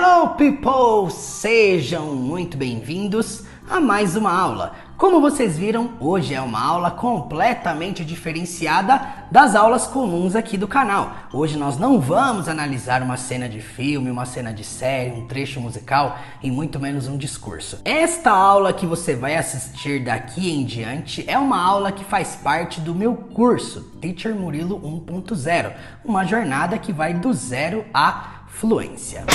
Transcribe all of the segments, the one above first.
Hello people! Sejam muito bem-vindos a mais uma aula. Como vocês viram, hoje é uma aula completamente diferenciada das aulas comuns aqui do canal. Hoje nós não vamos analisar uma cena de filme, uma cena de série, um trecho musical e muito menos um discurso. Esta aula que você vai assistir daqui em diante é uma aula que faz parte do meu curso Teacher Murilo 1.0, uma jornada que vai do zero à fluência.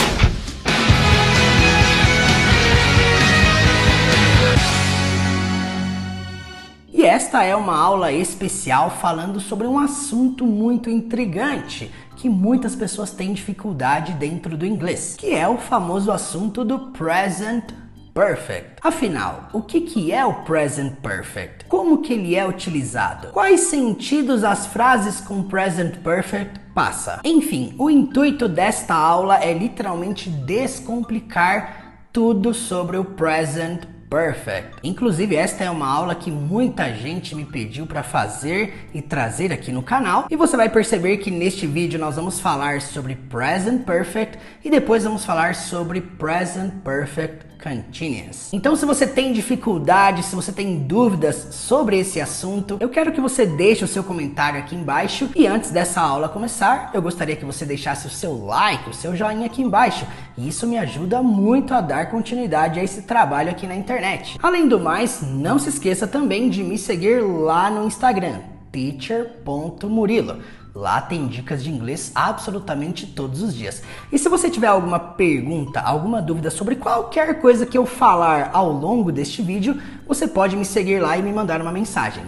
E esta é uma aula especial falando sobre um assunto muito intrigante que muitas pessoas têm dificuldade dentro do inglês, que é o famoso assunto do Present Perfect. Afinal, o que é o Present Perfect? Como que ele é utilizado? Quais sentidos as frases com Present Perfect passam? Enfim, o intuito desta aula é literalmente descomplicar tudo sobre o Present Perfect. Inclusive, esta é uma aula que muita gente me pediu para fazer e trazer aqui no canal. E você vai perceber que neste vídeo nós vamos falar sobre Present Perfect e depois vamos falar sobre Present Perfect Continuous. Então, se você tem dificuldade, se você tem dúvidas sobre esse assunto, eu quero que você deixe o seu comentário aqui embaixo. E antes dessa aula começar, eu gostaria que você deixasse o seu like, o seu joinha aqui embaixo. E isso me ajuda muito a dar continuidade a esse trabalho aqui na internet. Além do mais, não se esqueça também de me seguir lá no Instagram, teacher.murilo. Lá tem dicas de inglês absolutamente todos os dias. E se você tiver alguma pergunta, alguma dúvida sobre qualquer coisa que eu falar ao longo deste vídeo, você pode me seguir lá e me mandar uma mensagem.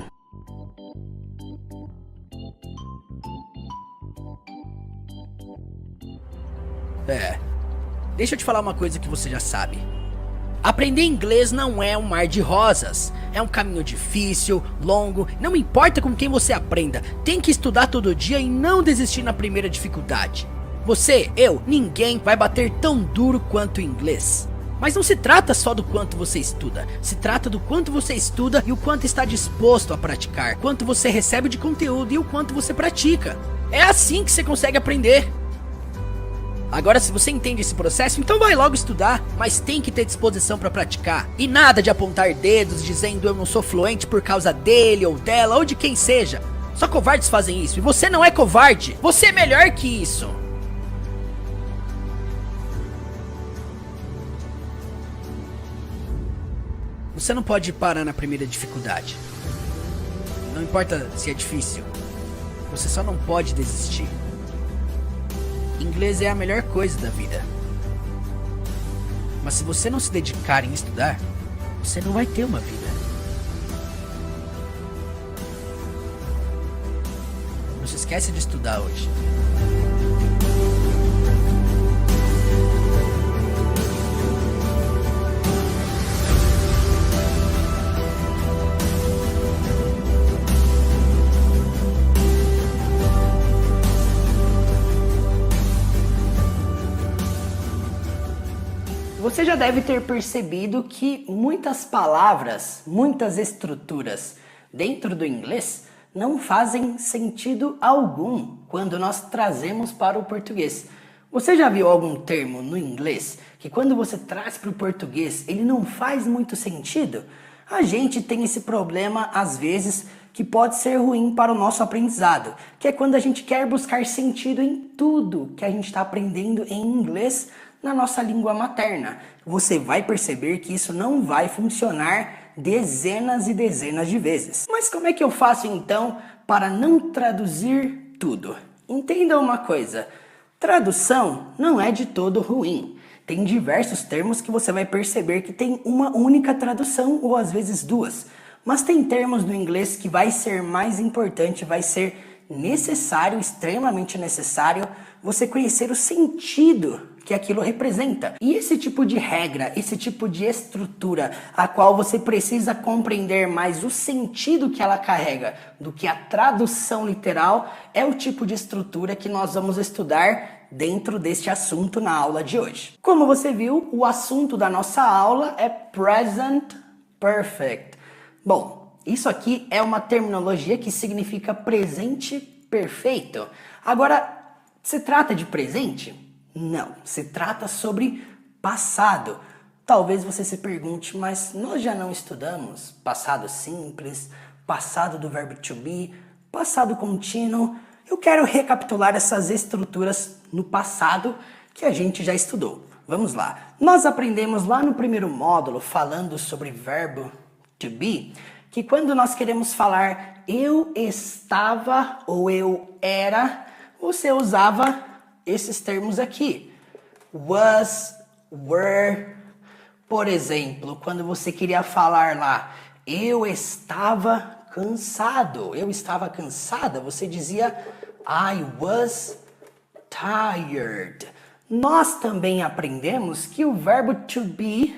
Deixa eu te falar uma coisa que você já sabe. Aprender inglês não é um mar de rosas, é um caminho difícil, longo, não importa com quem você aprenda, tem que estudar todo dia e não desistir na primeira dificuldade. Você, eu, ninguém vai bater tão duro quanto o inglês. Mas não se trata só do quanto você estuda, se trata do quanto você estuda e o quanto está disposto a praticar, quanto você recebe de conteúdo e o quanto você pratica. É assim que você consegue aprender. Agora, se você entende esse processo, então vai logo estudar, mas tem que ter disposição para praticar. E nada de apontar dedos dizendo eu não sou fluente por causa dele ou dela ou de quem seja. Só covardes fazem isso e você não é covarde, você é melhor que isso. Você não pode parar na primeira dificuldade. Não importa se é difícil, você só não pode desistir. Inglês é a melhor coisa da vida. Mas se você não se dedicar em estudar, você não vai ter uma vida. Não se esquece de estudar hoje. Você já deve ter percebido que muitas palavras, muitas estruturas dentro do inglês não fazem sentido algum quando nós trazemos para o português. Você já viu algum termo no inglês que quando você traz para o português ele não faz muito sentido? A gente tem esse problema às vezes que pode ser ruim para o nosso aprendizado, que é quando a gente quer buscar sentido em tudo que a gente está aprendendo em inglês na nossa língua materna. Você vai perceber que isso não vai funcionar dezenas e dezenas de vezes. Mas como é que eu faço então para não traduzir tudo? Entenda uma coisa, tradução não é de todo ruim. Tem diversos termos que você vai perceber que tem uma única tradução ou às vezes duas. Mas tem termos no inglês que vai ser mais importante, vai ser necessário, extremamente necessário, você conhecer o sentido que aquilo representa. E esse tipo de regra, esse tipo de estrutura, a qual você precisa compreender mais o sentido que ela carrega do que a tradução literal, é o tipo de estrutura que nós vamos estudar dentro deste assunto na aula de hoje. Como você viu, o assunto da nossa aula é Present Perfect. Bom, isso aqui é uma terminologia que significa presente perfeito. Agora, se trata de presente? Não, se trata sobre passado. Talvez você se pergunte, mas nós já não estudamos passado simples, passado do verbo to be, passado contínuo. Eu quero recapitular essas estruturas no passado que a gente já estudou. Vamos lá. Nós aprendemos lá no primeiro módulo, falando sobre verbo to be, que quando nós queremos falar eu estava ou eu era, você usava esses termos aqui. Was, were. Por exemplo, quando você queria falar lá, eu estava cansado, eu estava cansada, você dizia I was tired. Nós também aprendemos que o verbo to be,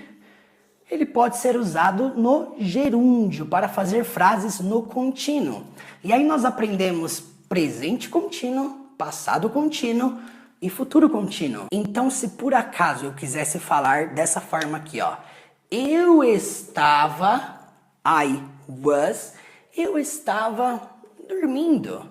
ele pode ser usado no gerúndio para fazer frases no contínuo. E aí nós aprendemos presente contínuo, passado contínuo e futuro contínuo. Então, se por acaso eu quisesse falar dessa forma aqui, ó, eu estava, eu estava dormindo.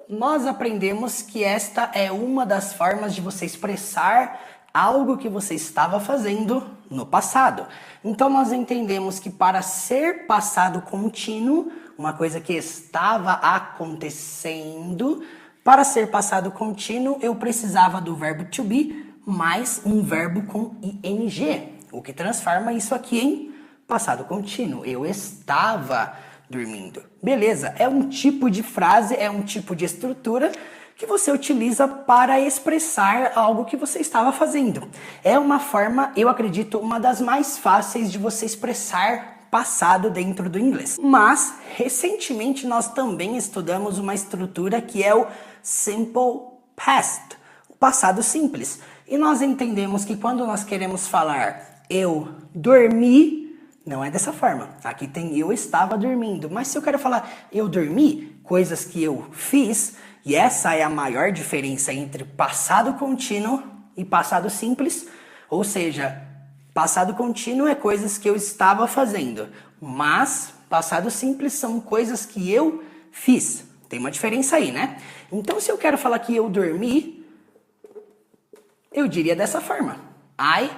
Nós aprendemos que esta é uma das formas de você expressar algo que você estava fazendo no passado. Então, nós entendemos que para ser passado contínuo, uma coisa que estava acontecendo, para ser passado contínuo, eu precisava do verbo to be mais um verbo com ing, o que transforma isso aqui em passado contínuo. Eu estava dormindo. Beleza, é um tipo de frase, é um tipo de estrutura que você utiliza para expressar algo que você estava fazendo. É uma forma, eu acredito, uma das mais fáceis de você expressar passado dentro do inglês. Mas, recentemente, nós também estudamos uma estrutura que é o simple past, o passado simples. E nós entendemos que quando nós queremos falar eu dormi, não é dessa forma. Aqui tem eu estava dormindo. Mas se eu quero falar eu dormi, coisas que eu fiz, e essa é a maior diferença entre passado contínuo e passado simples, ou seja, passado contínuo é coisas que eu estava fazendo, mas passado simples são coisas que eu fiz. Tem uma diferença aí, né? Então, se eu quero falar que eu dormi, eu diria dessa forma. I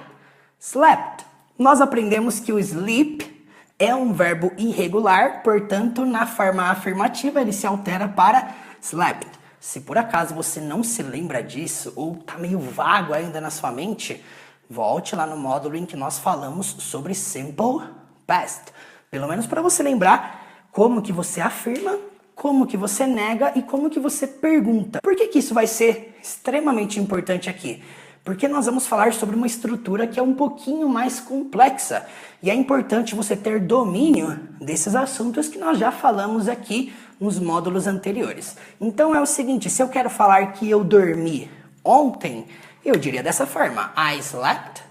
slept. Nós aprendemos que o sleep é um verbo irregular, portanto, na forma afirmativa, ele se altera para slept. Se por acaso você não se lembra disso, ou está meio vago ainda na sua mente, volte lá no módulo em que nós falamos sobre simple past. Pelo menos para você lembrar como que você afirma, como que você nega e como que você pergunta. Por que que isso vai ser extremamente importante aqui? Porque nós vamos falar sobre uma estrutura que é um pouquinho mais complexa. E é importante você ter domínio desses assuntos que nós já falamos aqui nos módulos anteriores. Então é o seguinte, se eu quero falar que eu dormi ontem, eu diria dessa forma, I slept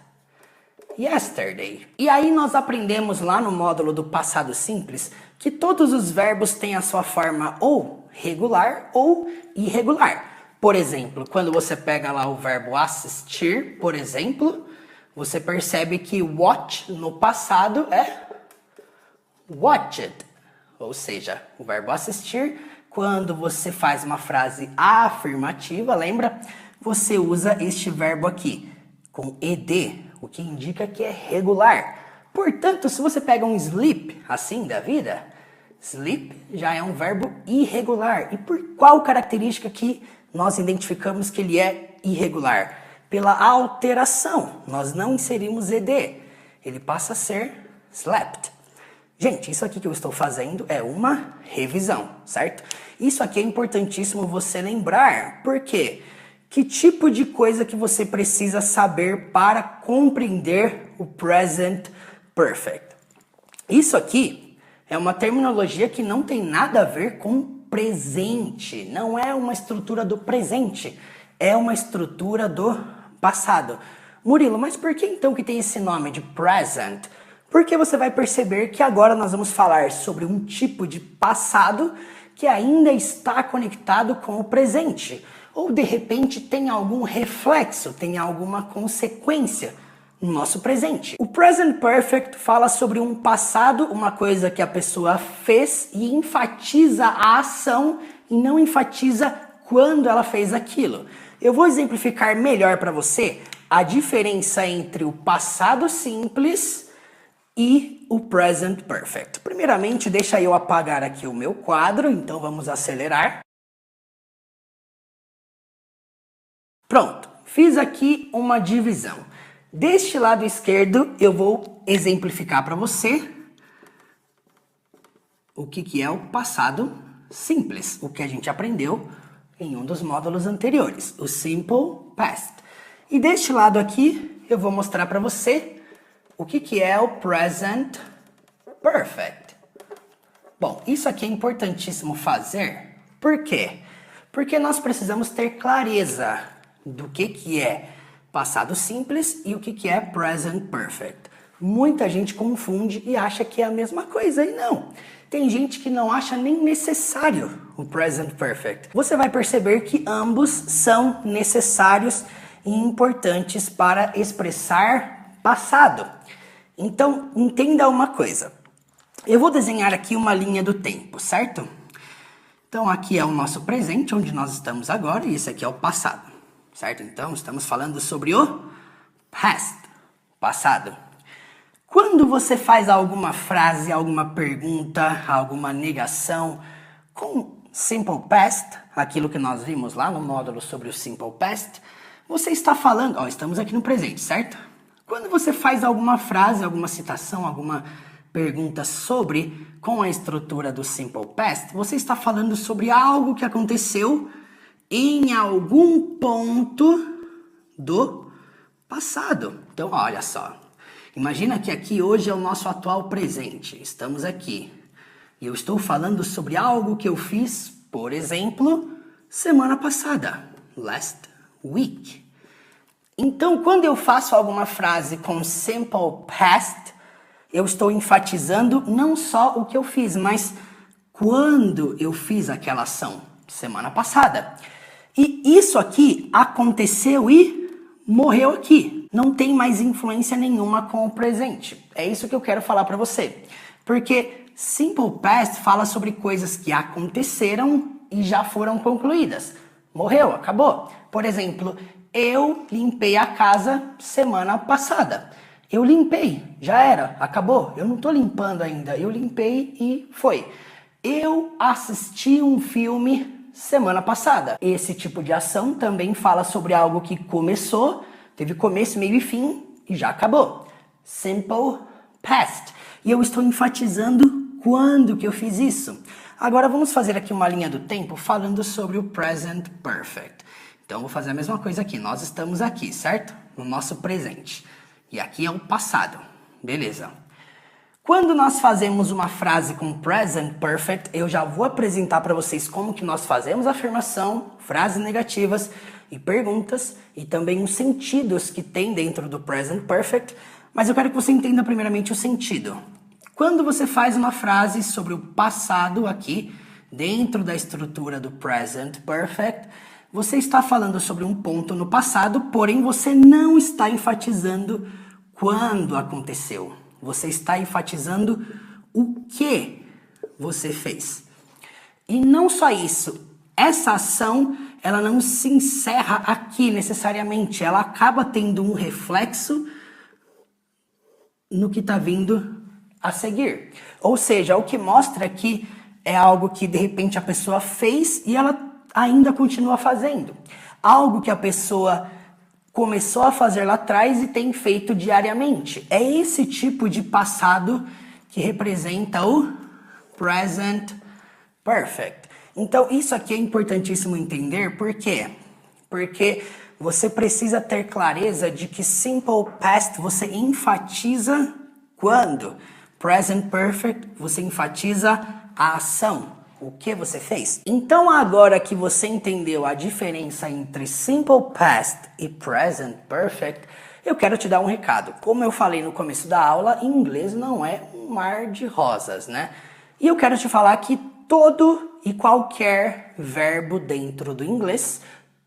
yesterday. E aí nós aprendemos lá no módulo do passado simples que todos os verbos têm a sua forma ou regular ou irregular. Por exemplo, quando você pega lá o verbo assistir, por exemplo, você percebe que watch no passado é watched. Ou seja, o verbo assistir, quando você faz uma frase afirmativa, lembra? Você usa este verbo aqui, com ed, o que indica que é regular. Portanto, se você pega um sleep, assim da vida, sleep já é um verbo irregular. E por qual característica que nós identificamos que ele é irregular? Pela alteração. Nós não inserimos ed. Ele passa a ser slept. Gente, isso aqui que eu estou fazendo é uma revisão, certo? Isso aqui é importantíssimo você lembrar. Por quê? Que tipo de coisa que você precisa saber para compreender o present perfect? Isso aqui é uma terminologia que não tem nada a ver com presente. Não é uma estrutura do presente, é uma estrutura do passado. Murilo, mas por que então que tem esse nome de present? Porque você vai perceber que agora nós vamos falar sobre um tipo de passado que ainda está conectado com o presente. Ou de repente tem algum reflexo, tem alguma consequência no nosso presente. O present perfect fala sobre um passado, uma coisa que a pessoa fez e enfatiza a ação e não enfatiza quando ela fez aquilo. Eu vou exemplificar melhor para você a diferença entre o passado simples e o present perfect. Primeiramente, deixa eu apagar aqui o meu quadro, então vamos acelerar. Pronto, fiz aqui uma divisão. Deste lado esquerdo, eu vou exemplificar para você o que é o passado simples, o que a gente aprendeu em um dos módulos anteriores, o simple past. E deste lado aqui, eu vou mostrar para você o que é o present perfect. Bom, isso aqui é importantíssimo fazer. Por quê? Porque nós precisamos ter clareza do que é passado simples e o que é present perfect. Muita gente confunde e acha que é a mesma coisa, e não. Tem gente que não acha nem necessário o present perfect. Você vai perceber que ambos são necessários e importantes para expressar passado. Então, entenda uma coisa. Eu vou desenhar aqui uma linha do tempo, certo? Então, aqui é o nosso presente, onde nós estamos agora, e esse aqui é o passado, certo? Então, estamos falando sobre o past, passado. Quando você faz alguma frase, alguma pergunta, alguma negação com simple past, aquilo que nós vimos lá no módulo sobre o simple past, você está falando, ó, estamos aqui no presente, certo? Quando você faz alguma frase, alguma citação, alguma pergunta sobre, com a estrutura do simple past, você está falando sobre algo que aconteceu em algum ponto do passado. Então, olha só. Imagina que aqui hoje é o nosso atual presente. Estamos aqui. E eu estou falando sobre algo que eu fiz, por exemplo, semana passada. Last week. Então, quando eu faço alguma frase com simple past, eu estou enfatizando não só o que eu fiz, mas quando eu fiz aquela ação, semana passada. E isso aqui aconteceu e morreu aqui. Não tem mais influência nenhuma com o presente. É isso que eu quero falar para você. Porque simple past fala sobre coisas que aconteceram e já foram concluídas. Morreu, acabou. Por exemplo, eu limpei a casa semana passada. Eu limpei, já era, acabou. Eu não estou limpando ainda, eu limpei e foi. Eu assisti um filme semana passada. Esse tipo de ação também fala sobre algo que começou, teve começo, meio e fim e já acabou. Simple past. E eu estou enfatizando quando que eu fiz isso. Agora vamos fazer aqui uma linha do tempo falando sobre o present perfect. Então vou fazer a mesma coisa aqui. Nós estamos aqui, certo? No nosso presente. E aqui é o passado. Beleza. Quando nós fazemos uma frase com present perfect, eu já vou apresentar para vocês como que nós fazemos a afirmação, frases negativas e perguntas, e também os sentidos que tem dentro do present perfect, mas eu quero que você entenda primeiramente o sentido. Quando você faz uma frase sobre o passado aqui, dentro da estrutura do present perfect, você está falando sobre um ponto no passado, porém você não está enfatizando quando aconteceu. Você está enfatizando o que você fez. E não só isso, essa ação, ela não se encerra aqui necessariamente, ela acaba tendo um reflexo no que está vindo a seguir. Ou seja, o que mostra que é algo que de repente a pessoa fez e ela ainda continua fazendo. Algo que a pessoa começou a fazer lá atrás e tem feito diariamente. É esse tipo de passado que representa o present perfect. Então, isso aqui é importantíssimo entender, por quê? Porque você precisa ter clareza de que simple past você enfatiza quando. Present perfect você enfatiza a ação. O que você fez? Então agora que você entendeu a diferença entre simple past e present perfect, eu quero te dar um recado. Como eu falei no começo da aula, inglês não é um mar de rosas, né? E eu quero te falar que todo e qualquer verbo dentro do inglês,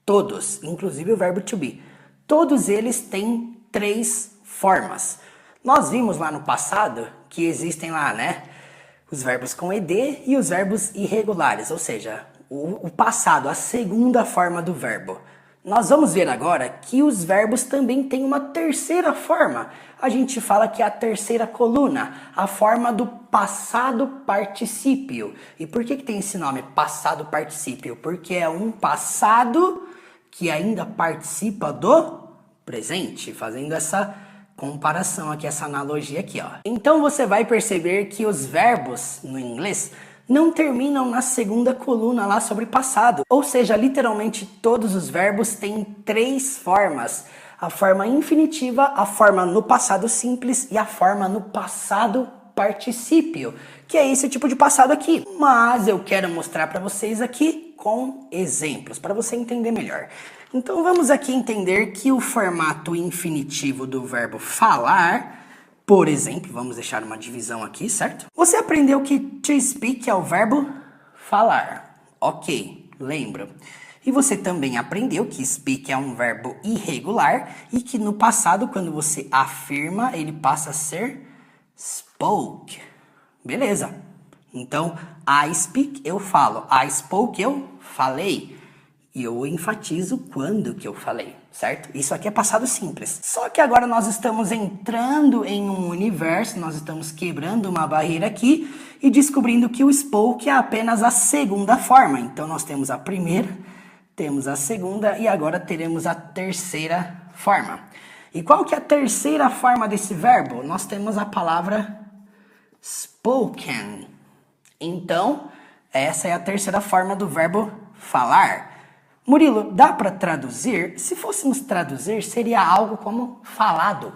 todos, inclusive o verbo to be, todos eles têm 3 formas. Nós vimos lá no passado que existem lá, né? Os verbos com ed e os verbos irregulares, ou seja, o passado, a segunda forma do verbo. Nós vamos ver agora que os verbos também têm uma terceira forma. A gente fala que é a terceira coluna, a forma do passado particípio. E por que tem esse nome, passado particípio? Porque é um passado que ainda participa do presente, fazendo essa comparação aqui, essa analogia aqui, ó. Então você vai perceber que os verbos no inglês não terminam na segunda coluna lá sobre passado. Ou seja, literalmente todos os verbos têm três formas. A forma infinitiva, a forma no passado simples e a forma no passado particípio, que é esse tipo de passado aqui. Mas eu quero mostrar para vocês aqui com exemplos, para você entender melhor. Então vamos aqui entender que o formato infinitivo do verbo falar, por exemplo, vamos deixar uma divisão aqui, certo? Você aprendeu que to speak é o verbo falar. Ok, lembra. E você também aprendeu que speak é um verbo irregular e que no passado, quando você afirma, ele passa a ser spoke. Beleza. Então, I speak, eu falo. I spoke, eu falei. E eu enfatizo quando que eu falei, certo? Isso aqui é passado simples. Só que agora nós estamos entrando em um universo, nós estamos quebrando uma barreira aqui e descobrindo que o spoke é apenas a segunda forma. Então nós temos a primeira, temos a segunda e agora teremos a terceira forma. E qual que é a terceira forma desse verbo? Nós temos a palavra spoken. Então, essa é a terceira forma do verbo falar. Murilo, dá para traduzir? Se fôssemos traduzir, seria algo como falado.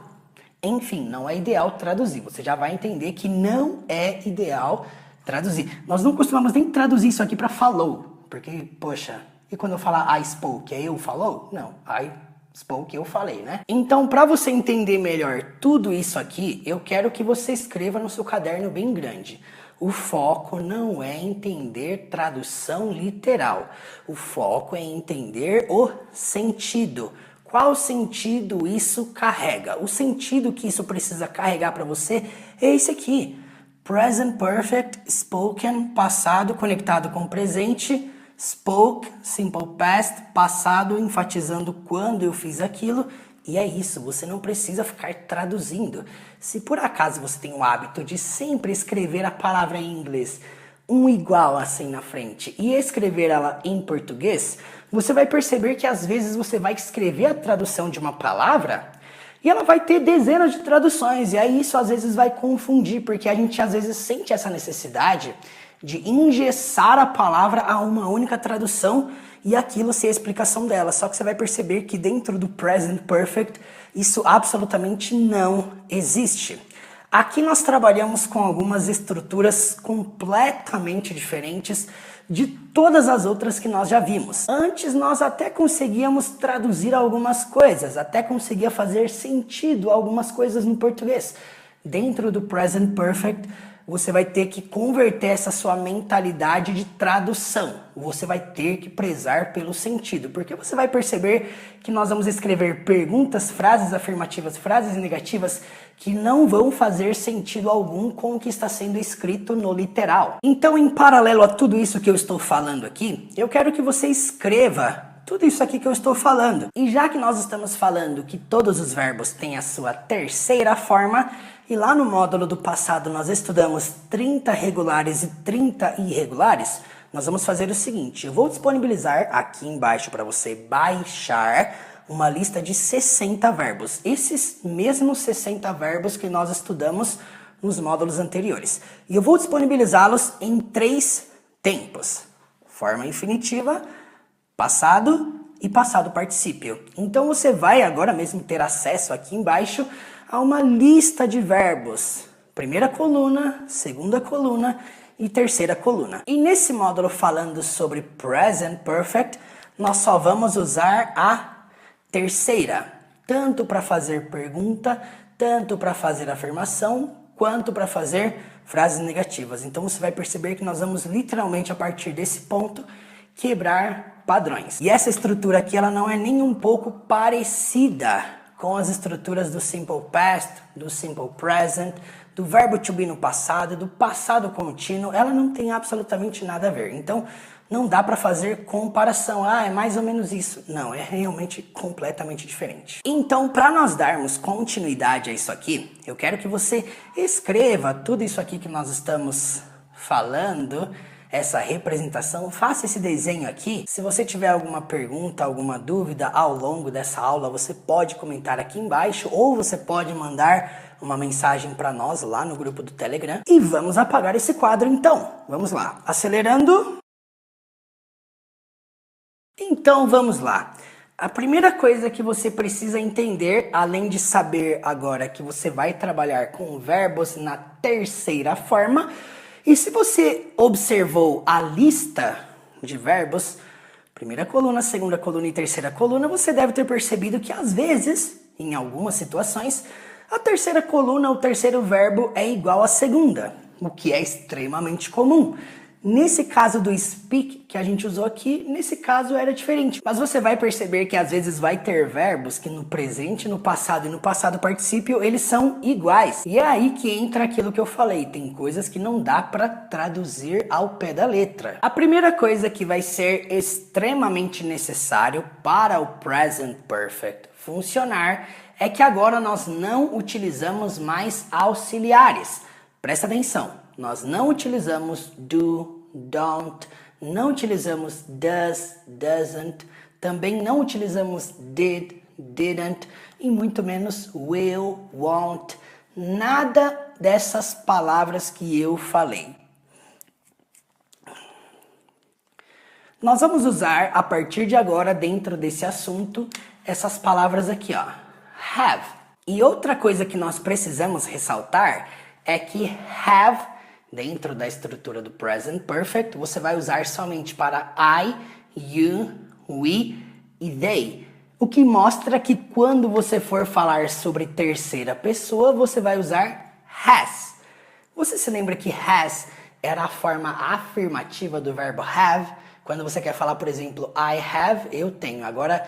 Enfim, não é ideal traduzir. Você já vai entender que não é ideal traduzir. Nós não costumamos nem traduzir isso aqui para falou. Porque, poxa, e quando eu falar I spoke, é eu falou? Não, I spoke, eu falei, né? Então, para você entender melhor tudo isso aqui, eu quero que você escreva no seu caderno bem grande. O foco não é entender tradução literal. O foco é entender o sentido. Qual sentido isso carrega? O sentido que isso precisa carregar para você é esse aqui. Present Perfect, spoken, passado conectado com presente. Spoke, simple past, passado enfatizando quando eu fiz aquilo. E é isso, você não precisa ficar traduzindo. Se por acaso você tem o hábito de sempre escrever a palavra em inglês um igual assim na frente e escrever ela em português, você vai perceber que às vezes você vai escrever a tradução de uma palavra e ela vai ter dezenas de traduções. E aí isso às vezes vai confundir, porque a gente às vezes sente essa necessidade de engessar a palavra a uma única tradução e aquilo ser a explicação dela. Só que você vai perceber que dentro do Present Perfect isso absolutamente não existe. Aqui nós trabalhamos com algumas estruturas completamente diferentes de todas as outras que nós já vimos. Antes nós até conseguíamos traduzir algumas coisas, até conseguia fazer sentido algumas coisas no português. Dentro do Present Perfect, você vai ter que converter essa sua mentalidade de tradução. Você vai ter que prezar pelo sentido, porque você vai perceber que nós vamos escrever perguntas, frases afirmativas, frases negativas que não vão fazer sentido algum com o que está sendo escrito no literal. Então, em paralelo a tudo isso que eu estou falando aqui, eu quero que você escreva tudo isso aqui que eu estou falando. E já que nós estamos falando que todos os verbos têm a sua terceira forma, e lá no módulo do passado nós estudamos 30 regulares e 30 irregulares, nós vamos fazer o seguinte: eu vou disponibilizar aqui embaixo para você baixar uma lista de 60 verbos. Esses mesmos 60 verbos que nós estudamos nos módulos anteriores. E eu vou disponibilizá-los em 3 tempos: forma infinitiva, passado e passado particípio. Então você vai agora mesmo ter acesso aqui embaixo a uma lista de verbos. Primeira coluna, segunda coluna e terceira coluna. E nesse módulo falando sobre Present Perfect, nós só vamos usar a terceira. Tanto para fazer pergunta, tanto para fazer afirmação, quanto para fazer frases negativas. Então você vai perceber que nós vamos literalmente a partir desse ponto quebrar padrões. E essa estrutura aqui ela não é nem um pouco parecida com as estruturas do Simple Past, do Simple Present, do verbo to be no passado, do passado contínuo. Ela não tem absolutamente nada a ver. Então, não dá para fazer comparação. Ah, é mais ou menos isso. Não, é realmente completamente diferente. Então, para nós darmos continuidade a isso aqui, eu quero que você escreva tudo isso aqui que nós estamos falando, essa representação, faça esse desenho aqui. Se você tiver alguma pergunta, alguma dúvida ao longo dessa aula, você pode comentar aqui embaixo ou você pode mandar uma mensagem para nós lá no grupo do Telegram. E vamos apagar esse quadro então. Vamos lá. Acelerando. Então vamos lá. A primeira coisa que você precisa entender, além de saber agora que você vai trabalhar com verbos na terceira forma, e se você observou a lista de verbos, primeira coluna, segunda coluna e terceira coluna, você deve ter percebido que às vezes, em algumas situações, a terceira coluna, o terceiro verbo é igual à segunda, o que é extremamente comum. Nesse caso do speak, que a gente usou aqui, nesse caso era diferente. Mas você vai perceber que às vezes vai ter verbos que no presente, no passado e no passado particípio, eles são iguais. E é aí que entra aquilo que eu falei, tem coisas que não dá para traduzir ao pé da letra. A primeira coisa que vai ser extremamente necessário para o present perfect funcionar é que agora nós não utilizamos mais auxiliares. Presta atenção. Nós não utilizamos do, don't, não utilizamos does, doesn't, também não utilizamos did, didn't e muito menos will, won't, nada dessas palavras que eu falei. Nós vamos usar a partir de agora, dentro desse assunto, essas palavras aqui, ó, have. E outra coisa que nós precisamos ressaltar é que have, dentro da estrutura do present perfect, você vai usar somente para I, you, we e they. O que mostra que quando você for falar sobre terceira pessoa, você vai usar has. Você se lembra que has era a forma afirmativa do verbo have? Quando você quer falar, por exemplo, I have, eu tenho. Agora,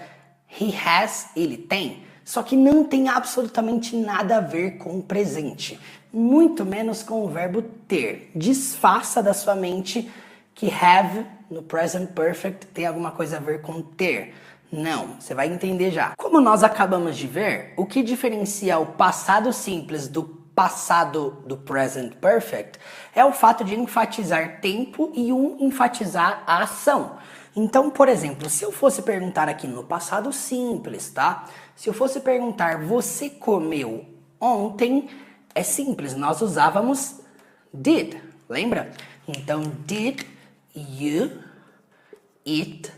he has, ele tem. Só que não tem absolutamente nada a ver com o presente. Muito menos com o verbo ter. Desfaça da sua mente que have no present perfect tem alguma coisa a ver com ter. Não, você vai entender já. Como nós acabamos de ver, o que diferencia o passado simples do passado do present perfect é o fato de enfatizar tempo e enfatizar a ação. Então, por exemplo, se eu fosse perguntar aqui no passado simples, tá? Se eu fosse perguntar, você comeu ontem? É simples, nós usávamos did, lembra? Então, did you eat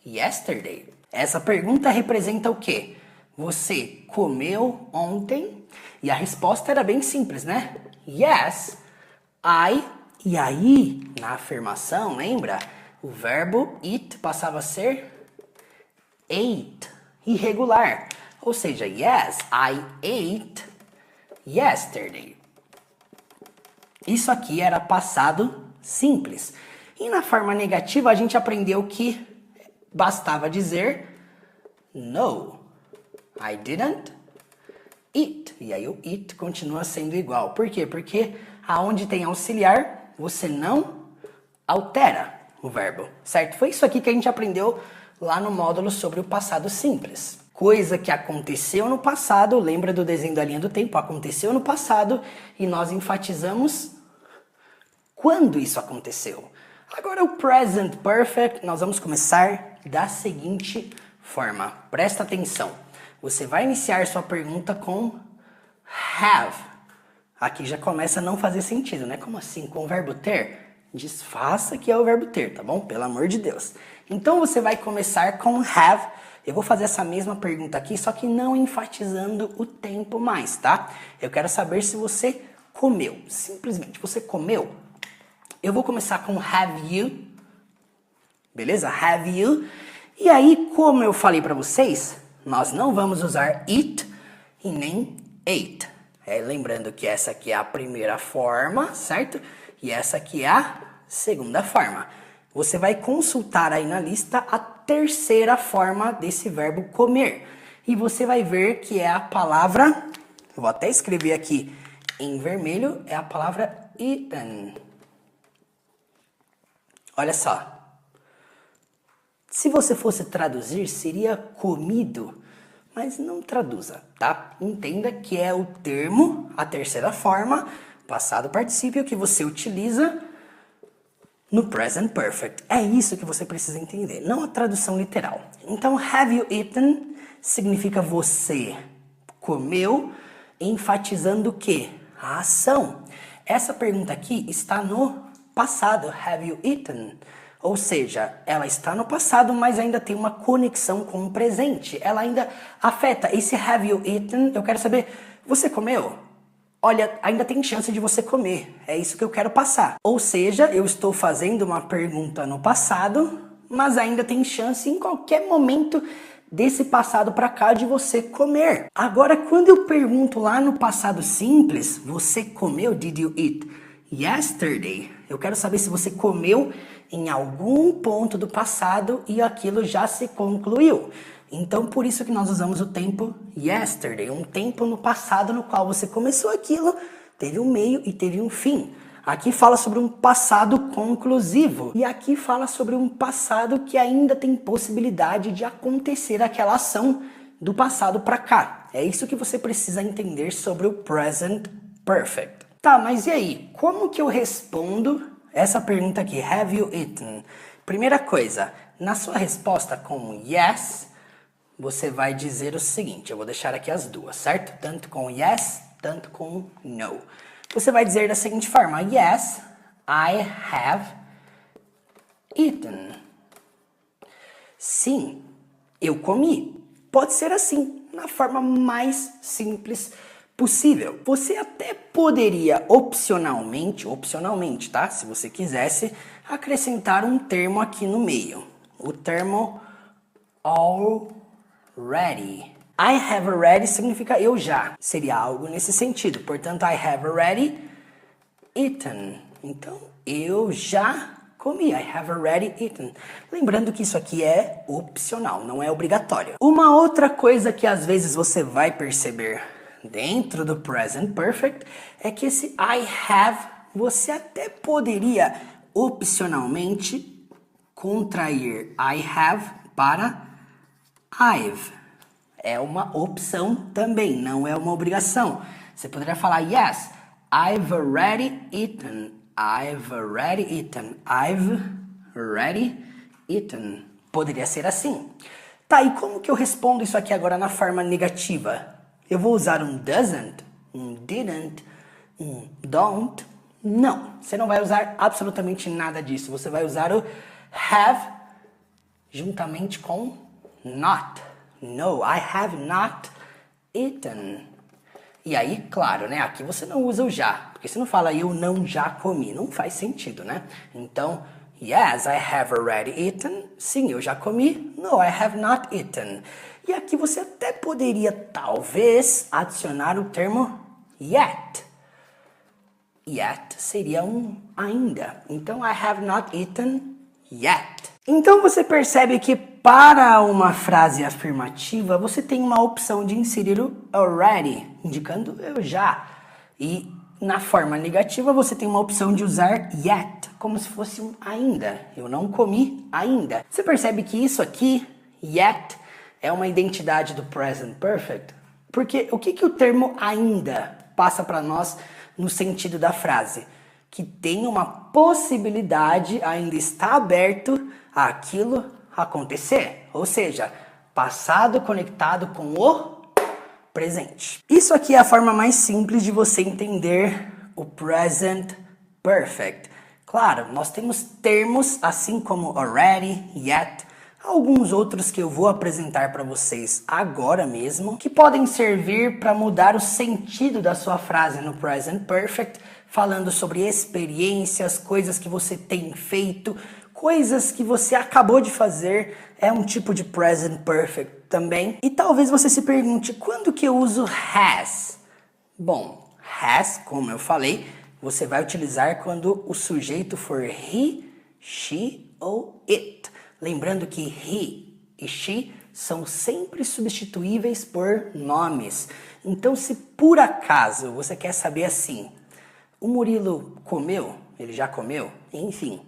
yesterday? Essa pergunta representa o quê? Você comeu ontem? E a resposta era bem simples, né? Yes, I. E aí, na afirmação, lembra? O verbo eat passava a ser ate, irregular. Ou seja, yes, I ate yesterday. Isso aqui era passado simples. E na forma negativa a gente aprendeu que bastava dizer no, I didn't eat. E aí o eat continua sendo igual. Por quê? Porque aonde tem auxiliar, você não altera o verbo, certo? Foi isso aqui que a gente aprendeu lá no módulo sobre o passado simples. Coisa que aconteceu no passado, lembra do desenho da linha do tempo? Aconteceu no passado e nós enfatizamos quando isso aconteceu. Agora o present perfect, nós vamos começar da seguinte forma. Presta atenção. Você vai iniciar sua pergunta com have. Aqui já começa a não fazer sentido, né? Como assim? Com o verbo ter? Desfaça que é o verbo ter, tá bom? Pelo amor de Deus. Então você vai começar com have. Eu vou fazer essa mesma pergunta aqui, só que não enfatizando o tempo mais, tá? Eu quero saber se você comeu. Simplesmente, você comeu? Eu vou começar com have you. Beleza? Have you. E aí, como eu falei pra vocês, nós não vamos usar it e nem ate. Lembrando que essa aqui é a primeira forma, certo? E essa aqui é a segunda forma. Você vai consultar aí na lista a terceira forma desse verbo comer. E você vai ver que é a palavra, eu vou até escrever aqui em vermelho, é a palavra eaten. Olha só, Se você fosse traduzir, seria comido, mas não traduza, tá? Entenda que é o termo, a terceira forma, passado particípio, que você utiliza no present perfect. É isso que você precisa entender, não a tradução literal. Então, have you eaten significa você comeu, enfatizando o quê? A ação. Essa pergunta aqui está no passado, have you eaten? Ou seja, ela está no passado, mas ainda tem uma conexão com o presente. Ela ainda afeta. Esse have you eaten, eu quero saber, você comeu? Olha, ainda tem chance de você comer. É isso que eu quero passar. Ou seja, eu estou fazendo uma pergunta no passado, mas ainda tem chance em qualquer momento desse passado para cá de você comer. Agora, quando eu pergunto lá no passado simples, você comeu? Did you eat yesterday? Eu quero saber se você comeu em algum ponto do passado e aquilo já se concluiu. Então, por isso que nós usamos o tempo yesterday, um tempo no passado no qual você começou aquilo, teve um meio e teve um fim. Aqui fala sobre um passado conclusivo e aqui fala sobre um passado que ainda tem possibilidade de acontecer aquela ação do passado para cá. É isso que você precisa entender sobre o present perfect. Tá, mas e aí? Como que eu respondo essa pergunta aqui? Have you eaten? Primeira coisa, na sua resposta com yes, você vai dizer o seguinte, eu vou deixar aqui as duas, certo? Tanto com yes, tanto com no. Você vai dizer da seguinte forma, yes, I have eaten. Sim, eu comi. Pode ser assim, na forma mais simples possível. Você até poderia opcionalmente, tá? Se você quisesse, acrescentar um termo aqui no meio. O termo already. I have already significa eu já. Seria algo nesse sentido. Portanto, I have already eaten. Então, eu já comi. I have already eaten. Lembrando que isso aqui é opcional, não é obrigatório. Uma outra coisa que às vezes você vai perceber dentro do present perfect é que esse I have, você até poderia opcionalmente contrair I have para I've. É uma opção também, não é uma obrigação. Você poderia falar, yes, I've already eaten. I've already eaten. I've already eaten. Poderia ser assim. Tá, e como que eu respondo isso aqui agora na forma negativa? Eu vou usar um doesn't, um didn't, um don't? Não, você não vai usar absolutamente nada disso. Você vai usar o have juntamente com not. No, I have not eaten. E aí, claro, né? Aqui você não usa o já. Porque você não fala eu não já comi. Não faz sentido, né? Então, yes, I have already eaten. Sim, eu já comi. No, I have not eaten. E aqui você até poderia, talvez, adicionar o termo yet. Yet seria um ainda. Então, I have not eaten yet. Então, você percebe que para uma frase afirmativa, você tem uma opção de inserir o already, indicando eu já. E na forma negativa, você tem uma opção de usar yet, como se fosse um ainda. Eu não comi ainda. Você percebe que isso aqui, yet, é uma identidade do present perfect? Porque o que o termo ainda passa para nós no sentido da frase? Que tem uma possibilidade, ainda está aberto àquilo acontecer. Ou seja, passado conectado com o presente. Isso aqui é a forma mais simples de você entender o present perfect. Claro, nós temos termos assim como already, yet, alguns outros que eu vou apresentar para vocês agora mesmo, que podem servir para mudar o sentido da sua frase no present perfect, falando sobre experiências, coisas que você tem feito, coisas que você acabou de fazer, é um tipo de present perfect também. E talvez você se pergunte, quando que eu uso has? Bom, has, como eu falei, você vai utilizar quando o sujeito for he, she ou it. Lembrando que he e she são sempre substituíveis por nomes. Então, se por acaso você quer saber assim, o Murilo comeu? Ele já comeu? Enfim,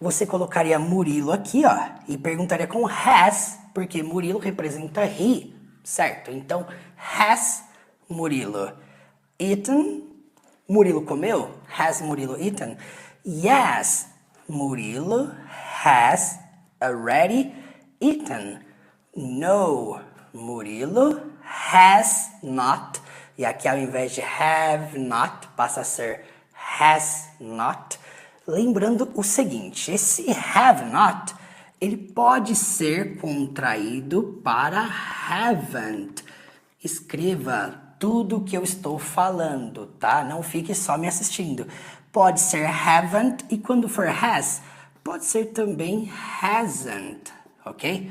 você colocaria Murilo aqui, ó, e perguntaria com has, porque Murilo representa he, certo? Então, has Murilo eaten? Murilo comeu? Has Murilo eaten? Yes, Murilo has already eaten. No, Murilo has not. E aqui ao invés de have not, passa a ser has not. Lembrando o seguinte, esse have not, ele pode ser contraído para haven't. Escreva tudo que eu estou falando, tá? Não fique só me assistindo. Pode ser haven't e quando for has, pode ser também hasn't, ok?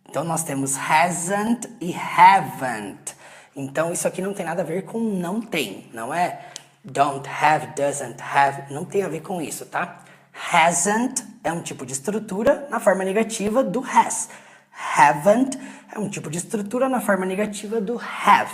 Então nós temos hasn't e haven't. Então isso aqui não tem nada a ver com não tem, não é don't have, doesn't have, não tem a ver com isso, tá? Hasn't é um tipo de estrutura na forma negativa do has. Haven't é um tipo de estrutura na forma negativa do have.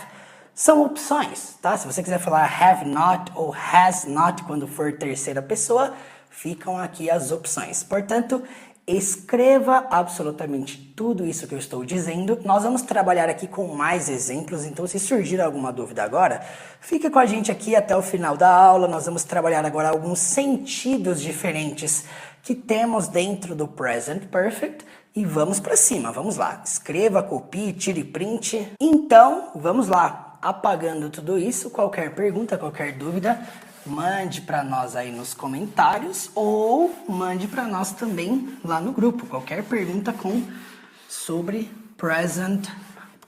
São opções, tá? Se você quiser falar have not ou has not quando for terceira pessoa, ficam aqui as opções. Portanto, escreva absolutamente tudo isso que eu estou dizendo. Nós vamos trabalhar aqui com mais exemplos, então se surgir alguma dúvida agora, fica com a gente aqui até o final da aula. Nós vamos trabalhar agora alguns sentidos diferentes que temos dentro do Present Perfect e vamos para cima, vamos lá. Escreva, copie, tire print. Então, vamos lá. Apagando tudo isso, qualquer pergunta, qualquer dúvida, mande para nós aí nos comentários ou mande para nós também lá no grupo. Qualquer pergunta sobre Present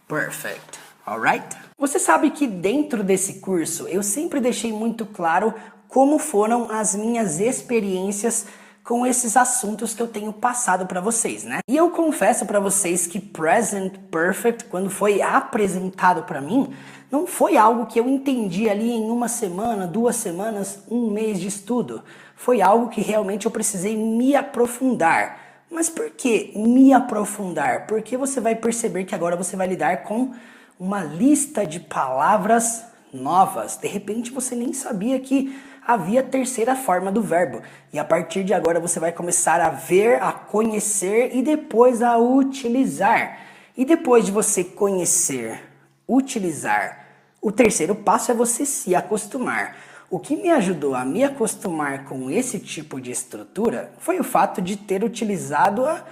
Perfect, alright? Você sabe que dentro desse curso eu sempre deixei muito claro como foram as minhas experiências com esses assuntos que eu tenho passado para vocês, né? E eu confesso para vocês que Present Perfect, quando foi apresentado para mim, não foi algo que eu entendi ali em uma semana, 2 semanas, 1 mês de estudo. Foi algo que realmente eu precisei me aprofundar. Mas por que me aprofundar? Porque você vai perceber que agora você vai lidar com uma lista de palavras novas. De repente você nem sabia que havia terceira forma do verbo. E a partir de agora você vai começar a ver, a conhecer e depois a utilizar. E depois de você conhecer, utilizar, o terceiro passo é você se acostumar. O que me ajudou a me acostumar com esse tipo de estrutura foi o fato de ter utilizado-a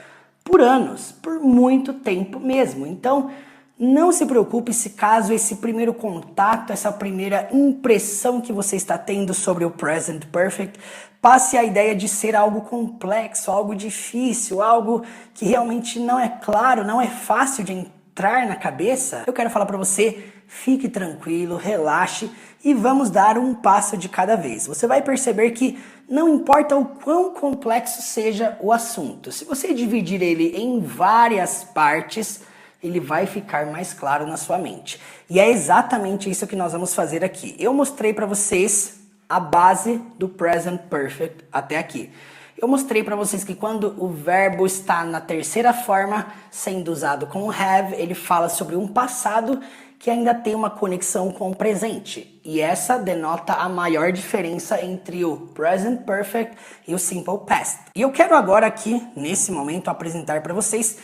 por anos, por muito tempo mesmo. Então, não se preocupe se caso esse primeiro contato, essa primeira impressão que você está tendo sobre o Present Perfect passe a ideia de ser algo complexo, algo difícil, algo que realmente não é claro, não é fácil de entrar na cabeça. Eu quero falar para você, fique tranquilo, relaxe e vamos dar um passo de cada vez. Você vai perceber que não importa o quão complexo seja o assunto, se você dividir ele em várias partes, ele vai ficar mais claro na sua mente. E é exatamente isso que nós vamos fazer aqui. Eu mostrei para vocês a base do Present Perfect até aqui. Eu mostrei para vocês que quando o verbo está na terceira forma, sendo usado com have, ele fala sobre um passado que ainda tem uma conexão com o presente. E essa denota a maior diferença entre o Present Perfect e o Simple Past. E eu quero agora aqui, nesse momento, apresentar para vocês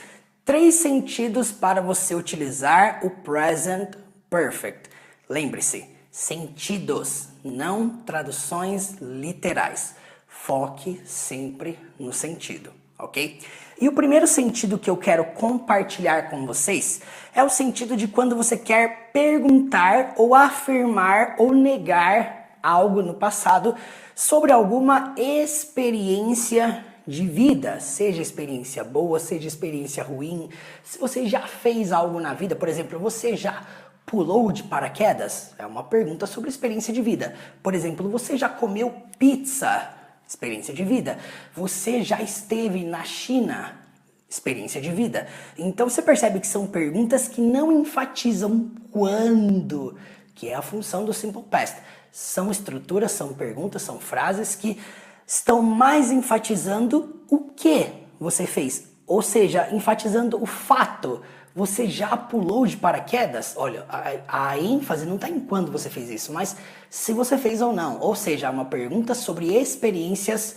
3 sentidos para você utilizar o Present Perfect. Lembre-se, sentidos, não traduções literais. Foque sempre no sentido, ok? E o primeiro sentido que eu quero compartilhar com vocês é o sentido de quando você quer perguntar ou afirmar ou negar algo no passado sobre alguma experiência de vida, seja experiência boa, seja experiência ruim. Se você já fez algo na vida, por exemplo, você já pulou de paraquedas? É uma pergunta sobre experiência de vida. Por exemplo, você já comeu pizza? Experiência de vida. Você já esteve na China? Experiência de vida. Então você percebe que são perguntas que não enfatizam quando, que é a função do Simple Past. São estruturas, são perguntas, são frases que estão mais enfatizando o que você fez. Ou seja, enfatizando o fato. Você já pulou de paraquedas? Olha, a ênfase não está em quando você fez isso, mas se você fez ou não. Ou seja, é uma pergunta sobre experiências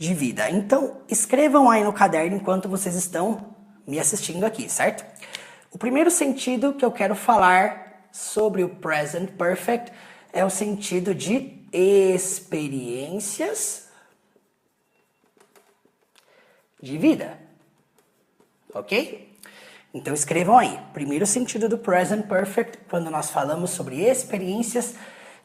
de vida. Então, escrevam aí no caderno enquanto vocês estão me assistindo aqui, certo? O primeiro sentido que eu quero falar sobre o Present Perfect é o sentido de experiências de vida, ok? Então escrevam aí, primeiro sentido do Present Perfect, quando nós falamos sobre experiências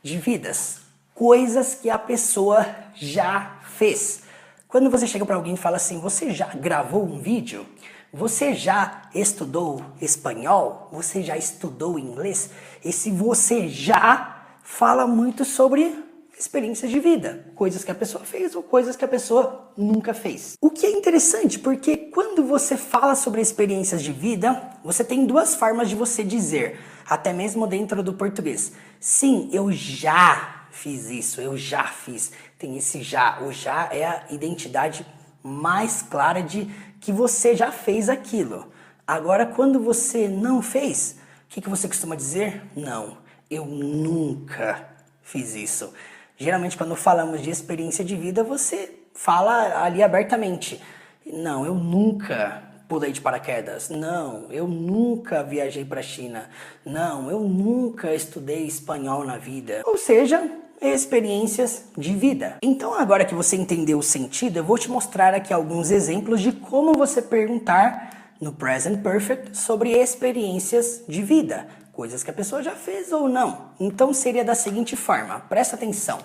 de vidas, coisas que a pessoa já fez. Quando você chega para alguém e fala assim, você já gravou um vídeo? Você já estudou espanhol? Você já estudou inglês? Esse você já fala muito sobre experiências de vida, coisas que a pessoa fez ou coisas que a pessoa nunca fez. O que é interessante, porque quando você fala sobre experiências de vida, você tem duas formas de você dizer, até mesmo dentro do português. Sim, eu já fiz isso, eu já fiz. Tem esse já. O já é a identidade mais clara de que você já fez aquilo. Agora, quando você não fez, o que você costuma dizer? Não, eu nunca fiz isso. Geralmente, quando falamos de experiência de vida, você fala ali abertamente. Não, eu nunca pulei de paraquedas. Não, eu nunca viajei para a China. Não, eu nunca estudei espanhol na vida. Ou seja, experiências de vida. Então, agora que você entendeu o sentido, eu vou te mostrar aqui alguns exemplos de como você perguntar no Present Perfect sobre experiências de vida. Coisas que a pessoa já fez ou não. Então seria da seguinte forma, presta atenção.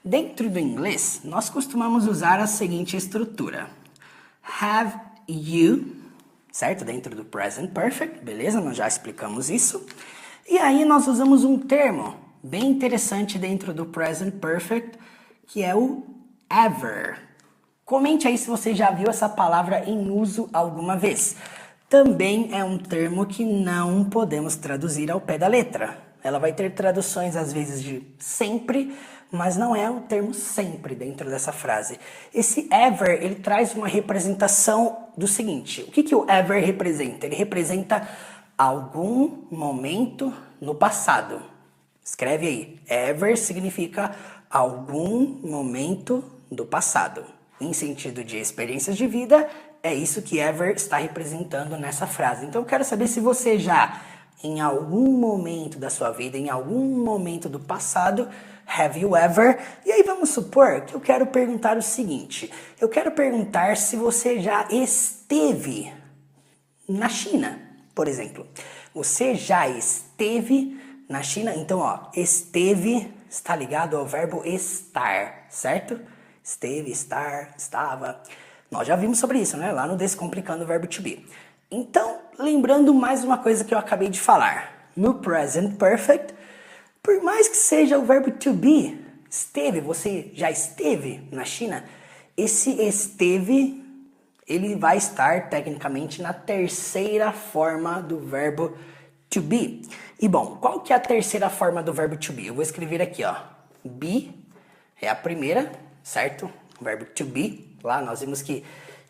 Dentro do inglês, nós costumamos usar a seguinte estrutura. Have you, certo? Dentro do Present Perfect, beleza? Nós já explicamos isso. E aí nós usamos um termo bem interessante dentro do Present Perfect, que é o ever. Comente aí se você já viu essa palavra em uso alguma vez. Também é um termo que não podemos traduzir ao pé da letra. Ela vai ter traduções às vezes de sempre, mas não é o termo sempre dentro dessa frase. Esse ever, ele traz uma representação do seguinte. O que o ever representa? Ele representa algum momento no passado. Escreve aí. Ever significa algum momento do passado. Em sentido de experiências de vida, é isso que ever está representando nessa frase. Então eu quero saber se você já, em algum momento da sua vida, em algum momento do passado, have you ever? E aí vamos supor que eu quero perguntar o seguinte. Eu quero perguntar se você já esteve na China, por exemplo. Você já esteve na China? Então, ó, esteve está ligado ao verbo estar, certo? Esteve, estar, estava. Nós já vimos sobre isso, né? Lá no Descomplicando o Verbo To Be. Então, lembrando mais uma coisa que eu acabei de falar. No Present Perfect, por mais que seja o verbo to be, esteve, você já esteve na China, esse esteve, ele vai estar tecnicamente na terceira forma do verbo to be. E bom, qual que é a terceira forma do verbo to be? Eu vou escrever aqui, ó. Be é a primeira, certo? O verbo to be. Lá nós vimos que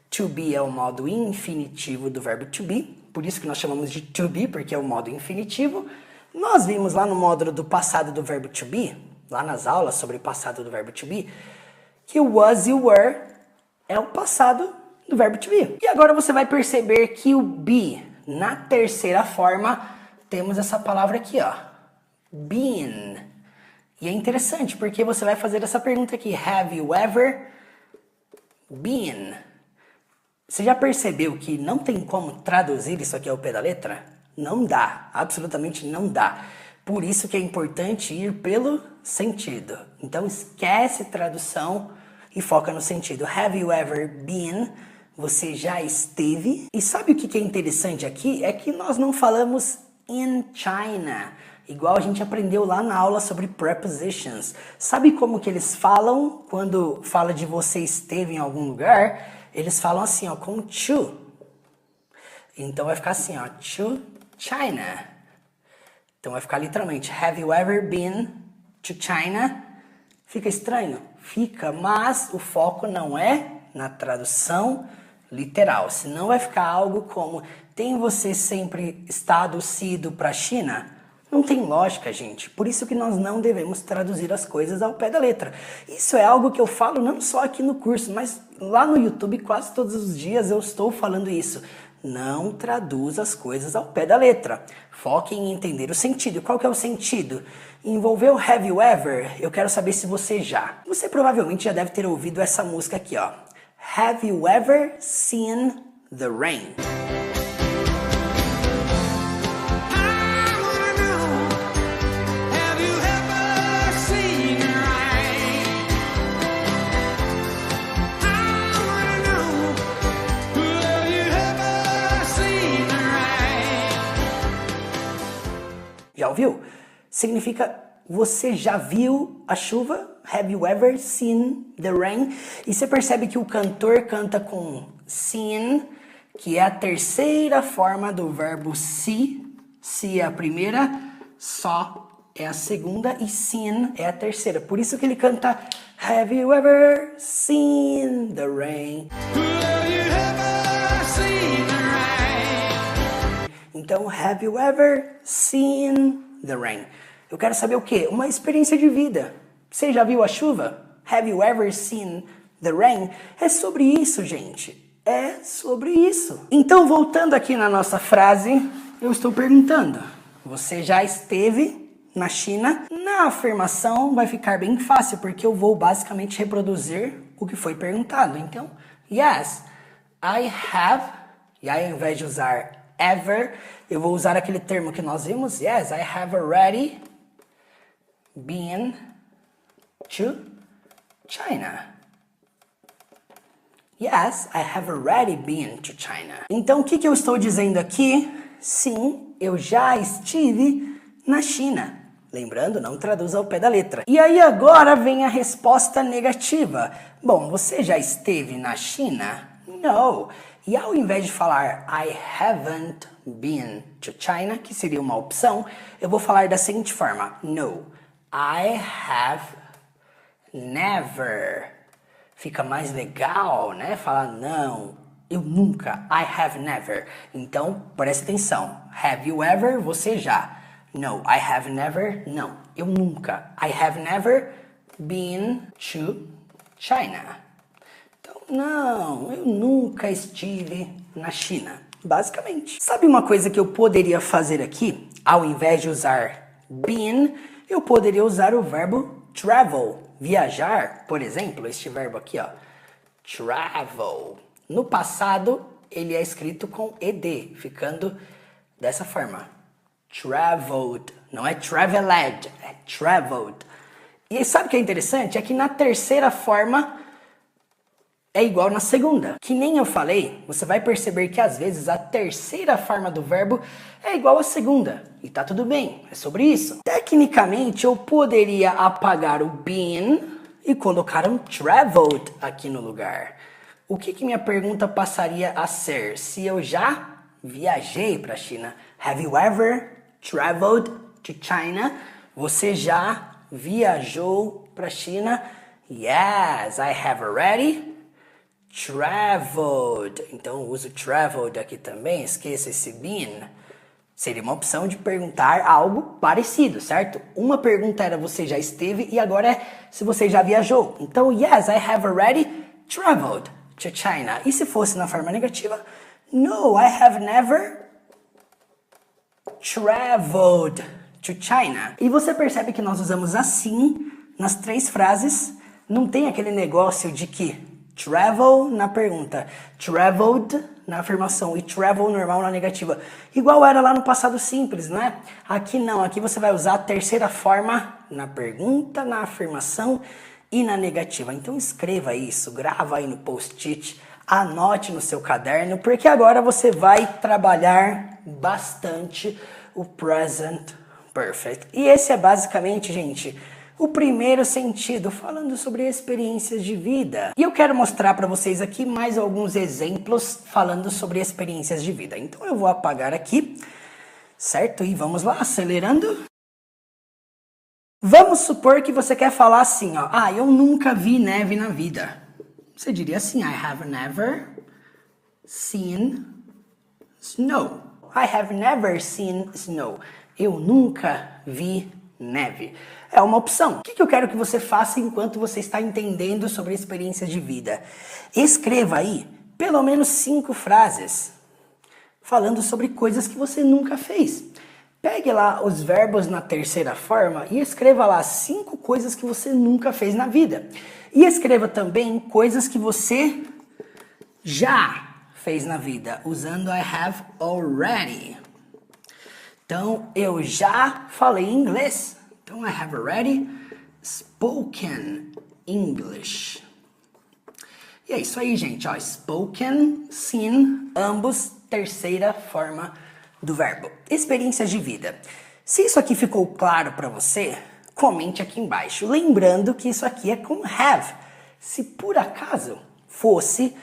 to be é o modo infinitivo do verbo to be. Por isso que nós chamamos de to be, porque é o modo infinitivo. Nós vimos lá no módulo do passado do verbo to be, lá nas aulas sobre o passado do verbo to be, que o was e o were é o passado do verbo to be. E agora você vai perceber que o be, na terceira forma, temos essa palavra aqui, ó. Been. E é interessante porque você vai fazer essa pergunta aqui. Have you ever been? Você já percebeu que não tem como traduzir isso aqui ao pé da letra? Não dá. Absolutamente não dá. Por isso que é importante ir pelo sentido. Então esquece tradução e foca no sentido. Have you ever been? Você já esteve? E sabe o que é interessante aqui? É que nós não falamos in China, igual a gente aprendeu lá na aula sobre prepositions. Sabe como que eles falam quando fala de você esteve em algum lugar? Eles falam assim, ó, com to. Então vai ficar assim, ó, to China. Então vai ficar literalmente, have you ever been to China? Fica estranho? Fica, mas o foco não é na tradução literal. Senão vai ficar algo como, tem você sempre estado, sido para a China? Não tem lógica, gente. Por isso que nós não devemos traduzir as coisas ao pé da letra. Isso é algo que eu falo não só aqui no curso, mas lá no YouTube quase todos os dias eu estou falando isso. Não traduza as coisas ao pé da letra. Foque em entender o sentido. Qual que é o sentido? Envolveu Have You Ever? Eu quero saber se você já. Você provavelmente já deve ter ouvido essa música aqui, ó. Have you ever seen the rain? Já ouviu? Significa você já viu a chuva? Have you ever seen the rain? E você percebe que o cantor canta com seen, que é a terceira forma do verbo see. See é a primeira, saw é a segunda e seen é a terceira. Por isso que ele canta Have you ever seen the rain? Então, have you ever seen the rain? Eu quero saber o quê? Uma experiência de vida. Você já viu a chuva? Have you ever seen the rain? É sobre isso, gente. É sobre isso. Então, voltando aqui na nossa frase, eu estou perguntando. Você já esteve na China? Na afirmação vai ficar bem fácil, porque eu vou basicamente reproduzir o que foi perguntado. Então, yes, I have. E aí, ao invés de usar ever, eu vou usar aquele termo que nós vimos. Yes, I have already been to China. Yes, I have already been to China. Então, o que eu estou dizendo aqui? Sim, eu já estive na China. Lembrando, não traduza ao pé da letra. E aí agora vem a resposta negativa. Bom, você já esteve na China? No. E ao invés de falar I haven't been to China, que seria uma opção, eu vou falar da seguinte forma. No, I have never. Fica mais legal, né? Falar não, eu nunca. I have never. Então, preste atenção. Have you ever? Você já. No, I have never. Não, eu nunca. I have never been to China. Não, eu nunca estive na China, basicamente. Sabe uma coisa que eu poderia fazer aqui? Ao invés de usar been, eu poderia usar o verbo travel, viajar, por exemplo, este verbo aqui, ó, travel. No passado, ele é escrito com ed, ficando dessa forma. Traveled, não é traveled, é traveled. E sabe o que é interessante? É que na terceira forma é igual na segunda. Que nem eu falei, você vai perceber que às vezes a terceira forma do verbo é igual à segunda. E tá tudo bem, é sobre isso. Tecnicamente, eu poderia apagar o been e colocar um traveled aqui no lugar. O que minha pergunta passaria a ser se eu já viajei para a China? Have you ever traveled to China? Você já viajou para a China? Yes, I have already traveled. Então eu uso traveled aqui também, esqueça esse been. Seria uma opção de perguntar algo parecido, certo? Uma pergunta era você já esteve e agora é se você já viajou. Então, yes, I have already traveled to China. E se fosse na forma negativa, no, I have never traveled to China. E você percebe que nós usamos assim nas três frases. Não tem aquele negócio de que travel na pergunta, traveled na afirmação e travel normal na negativa. Igual era lá no passado simples, não é? Aqui não, aqui você vai usar a terceira forma na pergunta, na afirmação e na negativa. Então escreva isso, grava aí no post-it, anote no seu caderno, porque agora você vai trabalhar bastante o present perfect. E esse é basicamente, gente, o primeiro sentido, falando sobre experiências de vida. E eu quero mostrar para vocês aqui mais alguns exemplos falando sobre experiências de vida. Então eu vou apagar aqui, certo? E vamos lá, acelerando. Vamos supor que você quer falar assim, ó. Ah, eu nunca vi neve na vida. Você diria assim, I have never seen snow. I have never seen snow. Eu nunca vi neve. É uma opção. O que eu quero que você faça enquanto você está entendendo sobre experiências de vida? Escreva aí pelo menos 5 frases falando sobre coisas que você nunca fez. Pegue lá os verbos na terceira forma e escreva lá 5 coisas que você nunca fez na vida. E escreva também coisas que você já fez na vida, usando I have already. Então, eu já falei inglês. Então, I have already spoken English. E é isso aí, gente. Ó, spoken, seen, ambos, terceira forma do verbo. Experiências de vida. Se isso aqui ficou claro para você, comente aqui embaixo. Lembrando que isso aqui é com have. Se por acaso fosse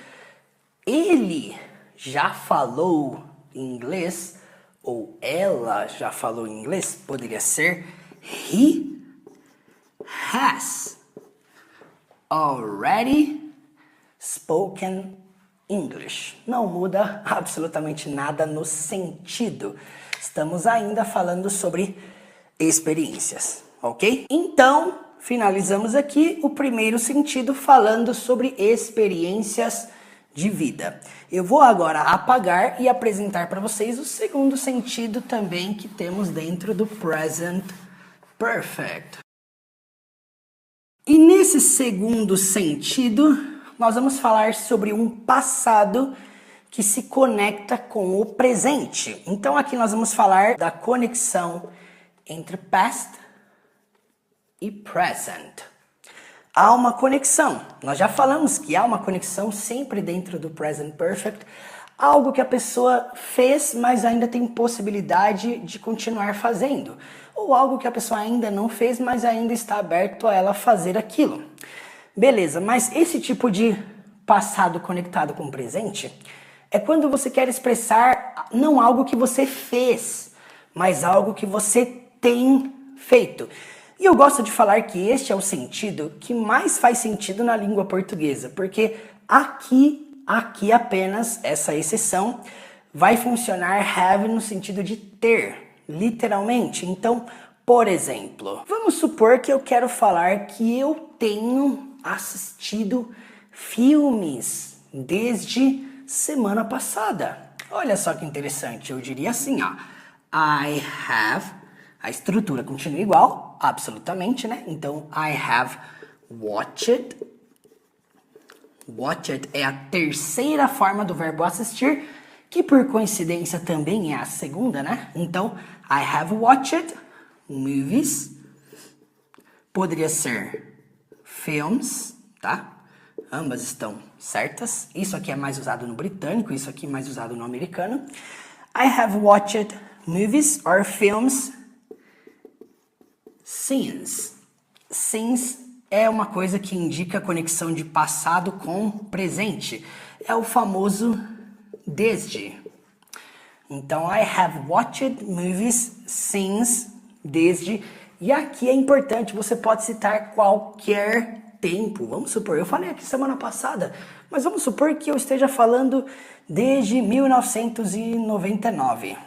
ele já falou inglês ou ela já falou inglês, poderia ser he has already spoken English. Não muda absolutamente nada no sentido. Estamos ainda falando sobre experiências, ok? Então, finalizamos aqui o primeiro sentido falando sobre experiências de vida. Eu vou agora apagar e apresentar para vocês o segundo sentido também que temos dentro do Present Perfect. E nesse segundo sentido, nós vamos falar sobre um passado que se conecta com o presente. Então aqui nós vamos falar da conexão entre past e present. Há uma conexão. Nós já falamos que há uma conexão sempre dentro do Present Perfect. Algo que a pessoa fez, mas ainda tem possibilidade de continuar fazendo. Ou algo que a pessoa ainda não fez, mas ainda está aberto a ela fazer aquilo. Beleza, mas esse tipo de passado conectado com o presente é quando você quer expressar não algo que você fez, mas algo que você tem feito. E eu gosto de falar que este é o sentido que mais faz sentido na língua portuguesa, porque aqui apenas essa exceção vai funcionar have no sentido de ter, literalmente. Então, por exemplo, vamos supor que eu quero falar que eu tenho assistido filmes desde semana passada. Olha só que interessante, eu diria assim, ó, I have, a estrutura continua igual, absolutamente, né? Então, I have watched. Watched é a terceira forma do verbo assistir, que por coincidência também é a segunda, né? Então, I have watched movies. Poderia ser films, tá? Ambas estão certas. Isso aqui é mais usado no britânico, isso aqui é mais usado no americano. I have watched movies or films since. Since é uma coisa que indica a conexão de passado com presente. É o famoso desde. Então, I have watched movies since, desde. E aqui é importante, você pode citar qualquer tempo. Vamos supor, eu falei aqui semana passada, mas vamos supor que eu esteja falando desde 1999.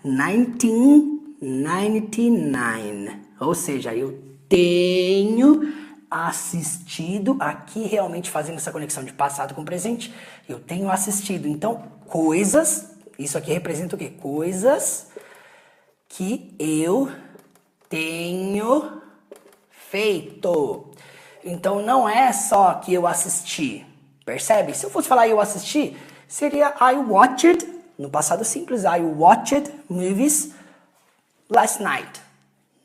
1999. Ou seja, eu tenho assistido, aqui realmente fazendo essa conexão de passado com presente, eu tenho assistido. Então, coisas, isso aqui representa o quê? Coisas que eu tenho feito. Então, não é só que eu assisti, percebe? Se eu fosse falar eu assisti, seria I watched, no passado simples, I watched movies last night,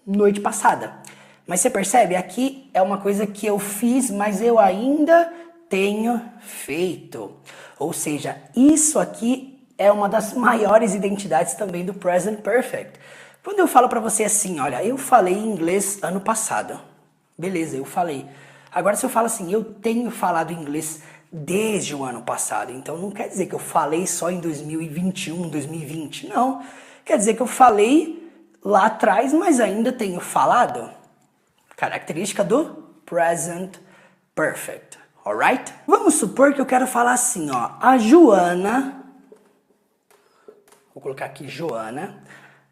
noite passada. Mas você percebe, aqui é uma coisa que eu fiz, mas eu ainda tenho feito. Ou seja, isso aqui é uma das maiores identidades também do Present Perfect. Quando eu falo pra você assim, olha, eu falei inglês ano passado. Beleza, eu falei. Agora se eu falo assim, eu tenho falado inglês desde o ano passado. Então não quer dizer que eu falei só em 2021, 2020. Não. Quer dizer que eu falei lá atrás, mas ainda tenho falado. Característica do Present Perfect. Alright? Vamos supor que eu quero falar assim, ó. A Joana... Vou colocar aqui Joana.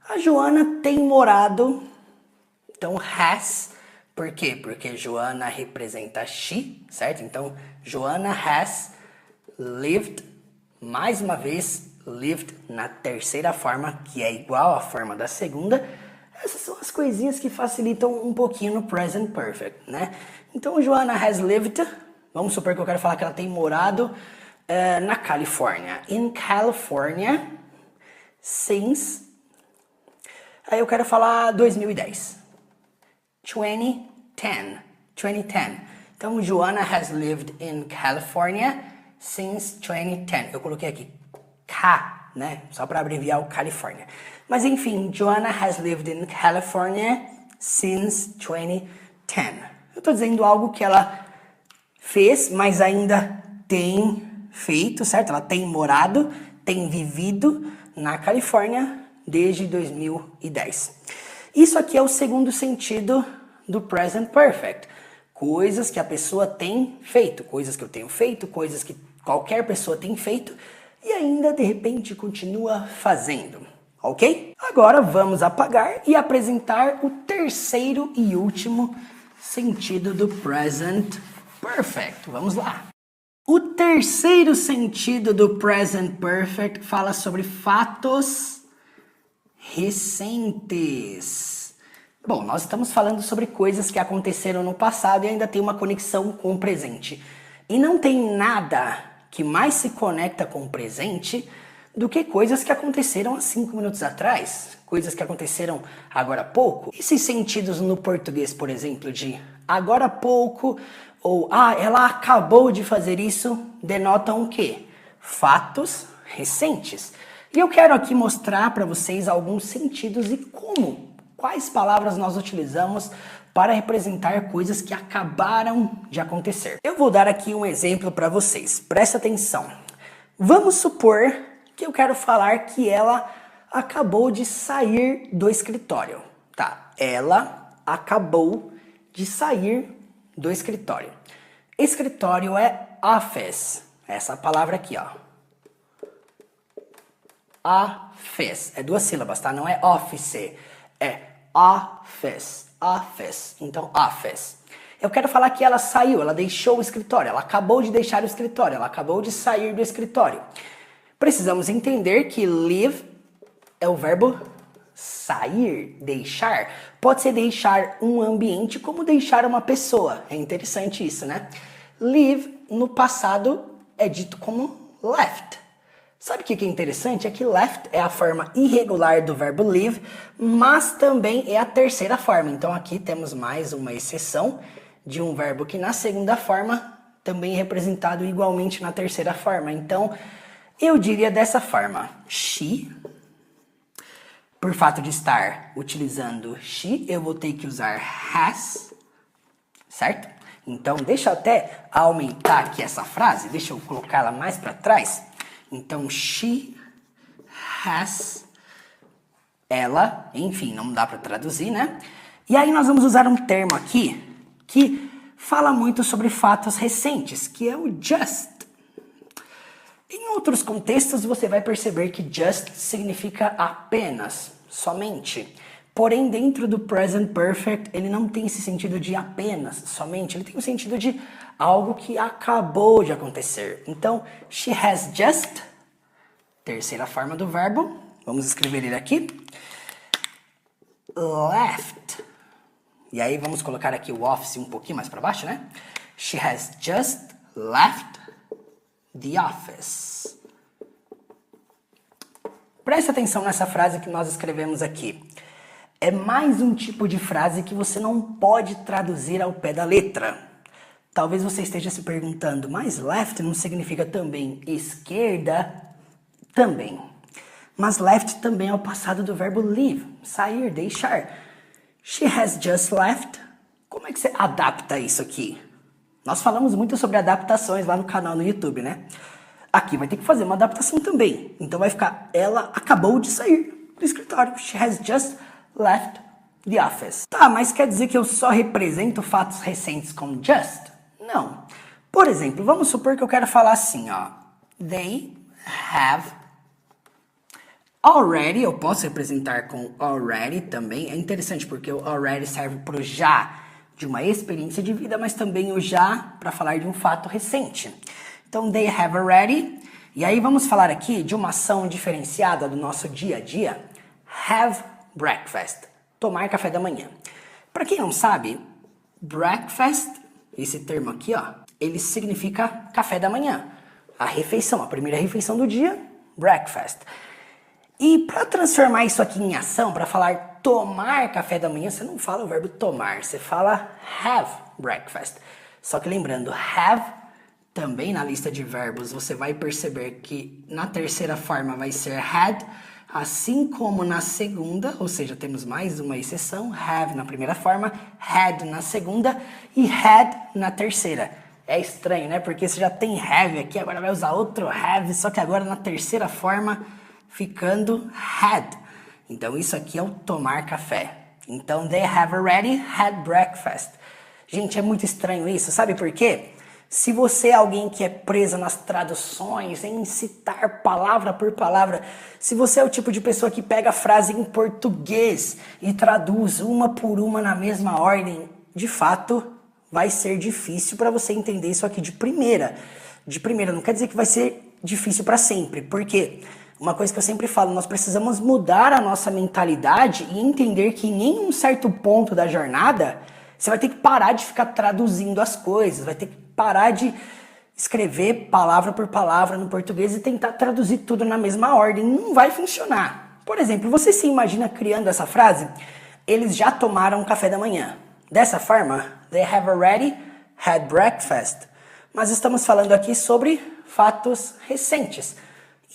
A Joana tem morado Então, has, por quê? Porque Joana representa she, certo? Então, Joana has lived, mais uma vez, lived na terceira forma, que é igual à forma da segunda. Essas são as coisinhas que facilitam um pouquinho no present perfect, né? Então, Joana has lived, vamos supor que eu quero falar que ela tem morado na Califórnia. In California, since... Aí eu quero falar 2010. 2010. Então, Joana has lived in California since 2010. Eu coloquei aqui K, né? Só para abreviar o California. Mas enfim, Joana has lived in California since 2010. Eu estou dizendo algo que ela fez, mas ainda tem feito, certo? Ela tem morado, tem vivido na Califórnia desde 2010. Isso aqui é o segundo sentido do present perfect. Coisas que a pessoa tem feito, coisas que eu tenho feito, coisas que qualquer pessoa tem feito e ainda de repente continua fazendo, ok? Agora vamos apagar e apresentar o terceiro e último sentido do present perfect. Vamos lá. O terceiro sentido do present perfect fala sobre fatos recentes. Bom, nós estamos falando sobre coisas que aconteceram no passado e ainda tem uma conexão com o presente. E não tem nada que mais se conecta com o presente do que coisas que aconteceram há 5 minutos atrás, coisas que aconteceram agora há pouco. Esses sentidos no português, por exemplo, de agora há pouco ou ela acabou de fazer isso, denotam o quê? Fatos recentes. E eu quero aqui mostrar para vocês alguns sentidos e quais palavras nós utilizamos para representar coisas que acabaram de acontecer. Eu vou dar aqui um exemplo para vocês. Presta atenção. Vamos supor que eu quero falar que ela acabou de sair do escritório. Tá, ela acabou de sair do escritório. Escritório é office. Essa palavra aqui, ó. Office. É 2 sílabas, tá? Não é office. É office. Office. Então, office. Eu quero falar que ela saiu, ela deixou o escritório. Ela acabou de deixar o escritório. Ela acabou de sair do escritório. Precisamos entender que leave é o verbo sair, deixar. Pode ser deixar um ambiente como deixar uma pessoa. É interessante isso, né? Leave, no passado, é dito como left. Sabe o que é interessante? É que left é a forma irregular do verbo leave, mas também é a terceira forma. Então aqui temos mais uma exceção de um verbo que na segunda forma também é representado igualmente na terceira forma. Então eu diria dessa forma: she, por fato de estar utilizando she, eu vou ter que usar has, certo? Então deixa eu até aumentar aqui essa frase, deixa eu colocá-la mais para trás. Então, she has, ela, enfim, não dá para traduzir, né? E aí nós vamos usar um termo aqui que fala muito sobre fatos recentes, que é o just. Em outros contextos, você vai perceber que just significa apenas, somente. Porém, dentro do present perfect, ele não tem esse sentido de apenas, somente. Ele tem o sentido de algo que acabou de acontecer. Então, she has just, terceira forma do verbo, vamos escrever ele aqui, left. E aí vamos colocar aqui o office um pouquinho mais para baixo, né? She has just left the office. Presta atenção nessa frase que nós escrevemos aqui. É mais um tipo de frase que você não pode traduzir ao pé da letra. Talvez você esteja se perguntando, mas left não significa também esquerda? Também. Mas left também é o passado do verbo leave, sair, deixar. She has just left. Como é que você adapta isso aqui? Nós falamos muito sobre adaptações lá no canal no YouTube, né? Aqui vai ter que fazer uma adaptação também. Então vai ficar, ela acabou de sair do escritório. She has just left the office. Tá, mas quer dizer que eu só represento fatos recentes com just? Não. Por exemplo, vamos supor que eu quero falar assim, ó. They have Already eu posso representar com already também. É interessante porque o already serve para o já de uma experiência de vida, mas também o já para falar de um fato recente. Então, they have already. E aí vamos falar aqui de uma ação diferenciada do nosso dia a dia. Have breakfast. Tomar café da manhã. Para quem não sabe, breakfast, esse termo aqui, ó, ele significa café da manhã. A refeição, a primeira refeição do dia, breakfast. E para transformar isso aqui em ação, para falar tomar café da manhã, você não fala o verbo tomar, você fala have breakfast. Só que lembrando, have, também na lista de verbos, você vai perceber que na terceira forma vai ser had, assim como na segunda, ou seja, temos mais uma exceção, have na primeira forma, had na segunda e had na terceira. É estranho, né? Porque você já tem have aqui, agora vai usar outro have, só que agora na terceira forma, ficando had. Então isso aqui é o tomar café. Então they have already had breakfast. Gente, é muito estranho isso, sabe por quê? Se você é alguém que é preso nas traduções, em citar palavra por palavra, se você é o tipo de pessoa que pega a frase em português e traduz uma por uma na mesma ordem, de fato, vai ser difícil para você entender isso aqui de primeira. De primeira, não quer dizer que vai ser difícil para sempre, porque uma coisa que eu sempre falo, nós precisamos mudar a nossa mentalidade e entender que em um certo ponto da jornada, você vai ter que parar de ficar traduzindo as coisas, vai ter que parar de escrever palavra por palavra no português e tentar traduzir tudo na mesma ordem. Não vai funcionar. Por exemplo, você se imagina criando essa frase? Eles já tomaram café da manhã. Dessa forma, they have already had breakfast. Mas estamos falando aqui sobre fatos recentes.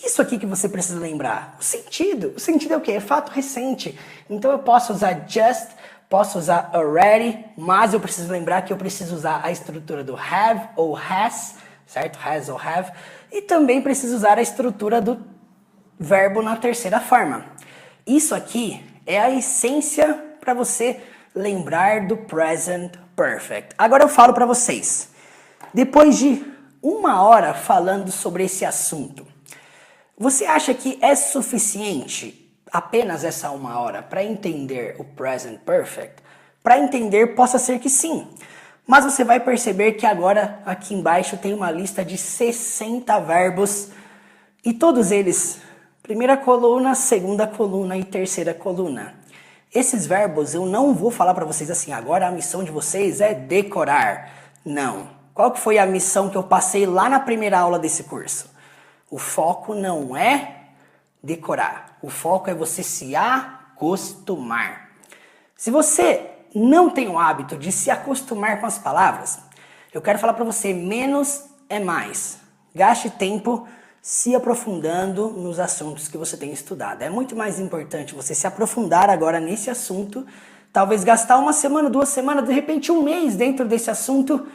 Isso aqui que você precisa lembrar. O sentido. O sentido é o quê? É fato recente. Então eu posso usar just, posso usar already, mas eu preciso lembrar que eu preciso usar a estrutura do have ou has, certo? Has ou have. E também preciso usar a estrutura do verbo na terceira forma. Isso aqui é a essência para você lembrar do present perfect. Agora eu falo para vocês. Depois de 1 hora falando sobre esse assunto, você acha que é suficiente apenas essa 1 hora para entender o present perfect? Para entender, possa ser que sim. Mas você vai perceber que agora aqui embaixo tem uma lista de 60 verbos e todos eles, primeira coluna, segunda coluna e terceira coluna. Esses verbos eu não vou falar para vocês assim, agora a missão de vocês é decorar. Não. Qual que foi a missão que eu passei lá na primeira aula desse curso? O foco não é decorar. O foco é você se acostumar. Se você não tem o hábito de se acostumar com as palavras, eu quero falar para você, menos é mais. Gaste tempo se aprofundando nos assuntos que você tem estudado. É muito mais importante você se aprofundar agora nesse assunto, talvez gastar 1 semana, 2 semanas, de repente 1 mês dentro desse assunto,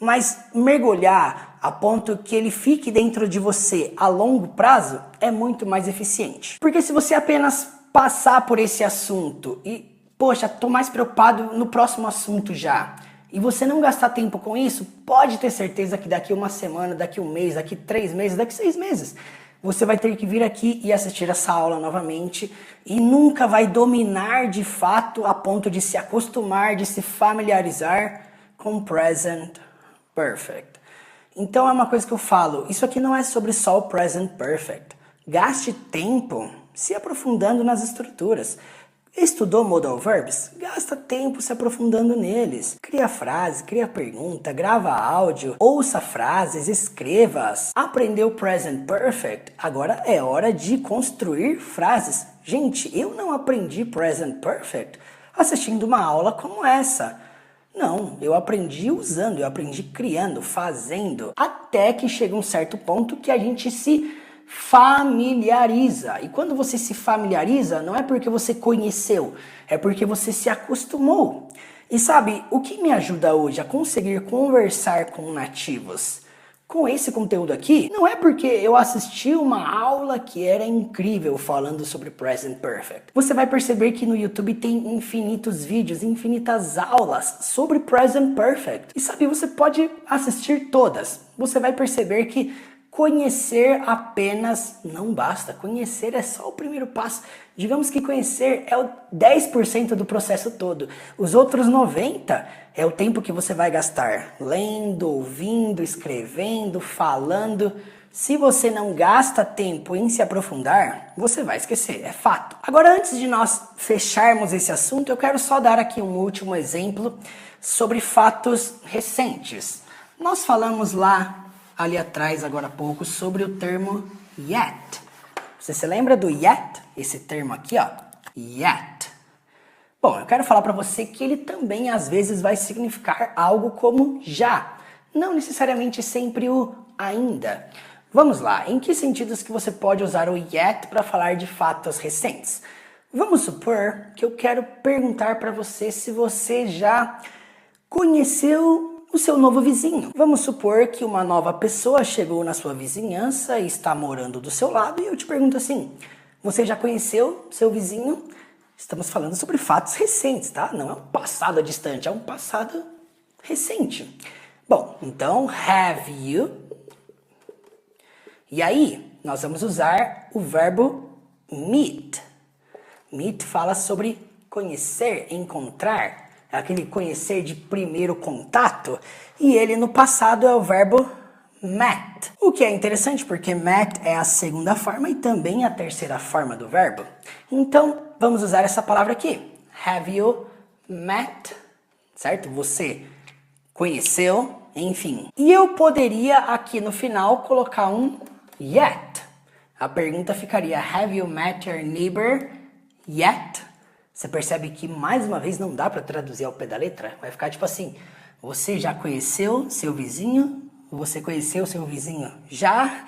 mas mergulhar a ponto que ele fique dentro de você a longo prazo é muito mais eficiente. Porque se você apenas passar por esse assunto e, poxa, tô mais preocupado no próximo assunto já, e você não gastar tempo com isso, pode ter certeza que daqui 1 semana, daqui 1 mês, daqui 3 meses, daqui 6 meses, você vai ter que vir aqui e assistir essa aula novamente e nunca vai dominar de fato a ponto de se acostumar, de se familiarizar com o present perfect. Então é uma coisa que eu falo, isso aqui não é sobre só o present perfect. Gaste tempo se aprofundando nas estruturas. Estudou modal verbs? Gasta tempo se aprofundando neles. Cria frase, cria pergunta, grava áudio, ouça frases, escreva-as. Aprendeu present perfect? Agora é hora de construir frases. Gente, eu não aprendi present perfect assistindo uma aula como essa. Não, eu aprendi usando, eu aprendi criando, fazendo, até que chega um certo ponto que a gente se familiariza. E quando você se familiariza, não é porque você conheceu, é porque você se acostumou. E sabe, o que me ajuda hoje a conseguir conversar com nativos com esse conteúdo aqui, não é porque eu assisti uma aula que era incrível falando sobre Present Perfect. Você vai perceber que no YouTube tem infinitos vídeos, infinitas aulas sobre Present Perfect. E sabe, você pode assistir todas. Você vai perceber que Conhecer apenas não basta. Conhecer é só o primeiro passo. Digamos que conhecer é o 10% do processo todo. Os outros 90% é o tempo que você vai gastar lendo, ouvindo, escrevendo, falando. Se você não gasta tempo em se aprofundar, você vai esquecer, é fato. Agora, antes de nós fecharmos esse assunto, eu quero só dar aqui um último exemplo sobre fatos recentes. Nós falamos ali atrás, agora há pouco, sobre o termo yet. Você se lembra do yet? Esse termo aqui, ó, yet. Bom, eu quero falar para você que ele também às vezes vai significar algo como já. Não necessariamente sempre o ainda. Vamos lá, em que sentidos que você pode usar o yet para falar de fatos recentes? Vamos supor que eu quero perguntar para você se você já conheceu o seu novo vizinho. Vamos supor que uma nova pessoa chegou na sua vizinhança e está morando do seu lado e eu te pergunto assim, você já conheceu seu vizinho? Estamos falando sobre fatos recentes, tá? Não é um passado distante, é um passado recente. Bom, então, have you? E aí, nós vamos usar o verbo meet. Meet fala sobre conhecer, encontrar. É aquele conhecer de primeiro contato, e ele no passado é o verbo met. O que é interessante porque met é a segunda forma e também a terceira forma do verbo. Então, vamos usar essa palavra aqui. Have you met? Certo? Você conheceu, enfim. E eu poderia aqui no final colocar um yet. A pergunta ficaria, have you met your neighbor yet? Você percebe que, mais uma vez, não dá para traduzir ao pé da letra? Vai ficar tipo assim, você já conheceu seu vizinho? Você conheceu seu vizinho já?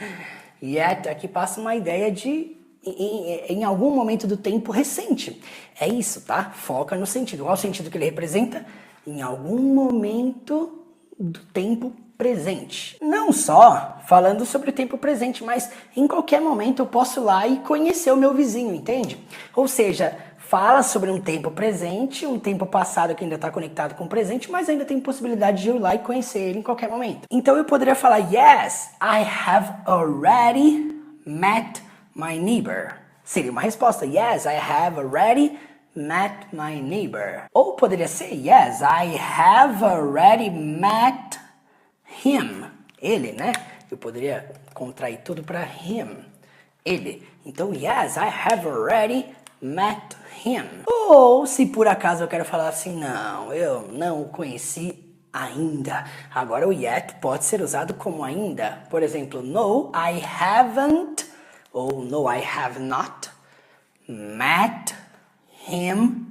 E aqui passa uma ideia de, em algum momento do tempo recente. É isso, tá? Foca no sentido. Qual o sentido que ele representa? Em algum momento do tempo presente. Não só falando sobre o tempo presente, mas em qualquer momento eu posso ir lá e conhecer o meu vizinho, entende? Ou seja, fala sobre um tempo presente, um tempo passado que ainda está conectado com o presente, mas ainda tem possibilidade de eu ir lá e conhecer ele em qualquer momento. Então eu poderia falar, yes, I have already met my neighbor. Seria uma resposta, yes, I have already met my neighbor. Ou poderia ser, yes, I have already met him. Ele, né? Eu poderia contrair tudo para him. Ele. Então, yes, I have already met him. Ou se por acaso eu quero falar assim, não, eu não o conheci ainda. Agora o yet pode ser usado como ainda. Por exemplo, no, I haven't, ou no, I have not met him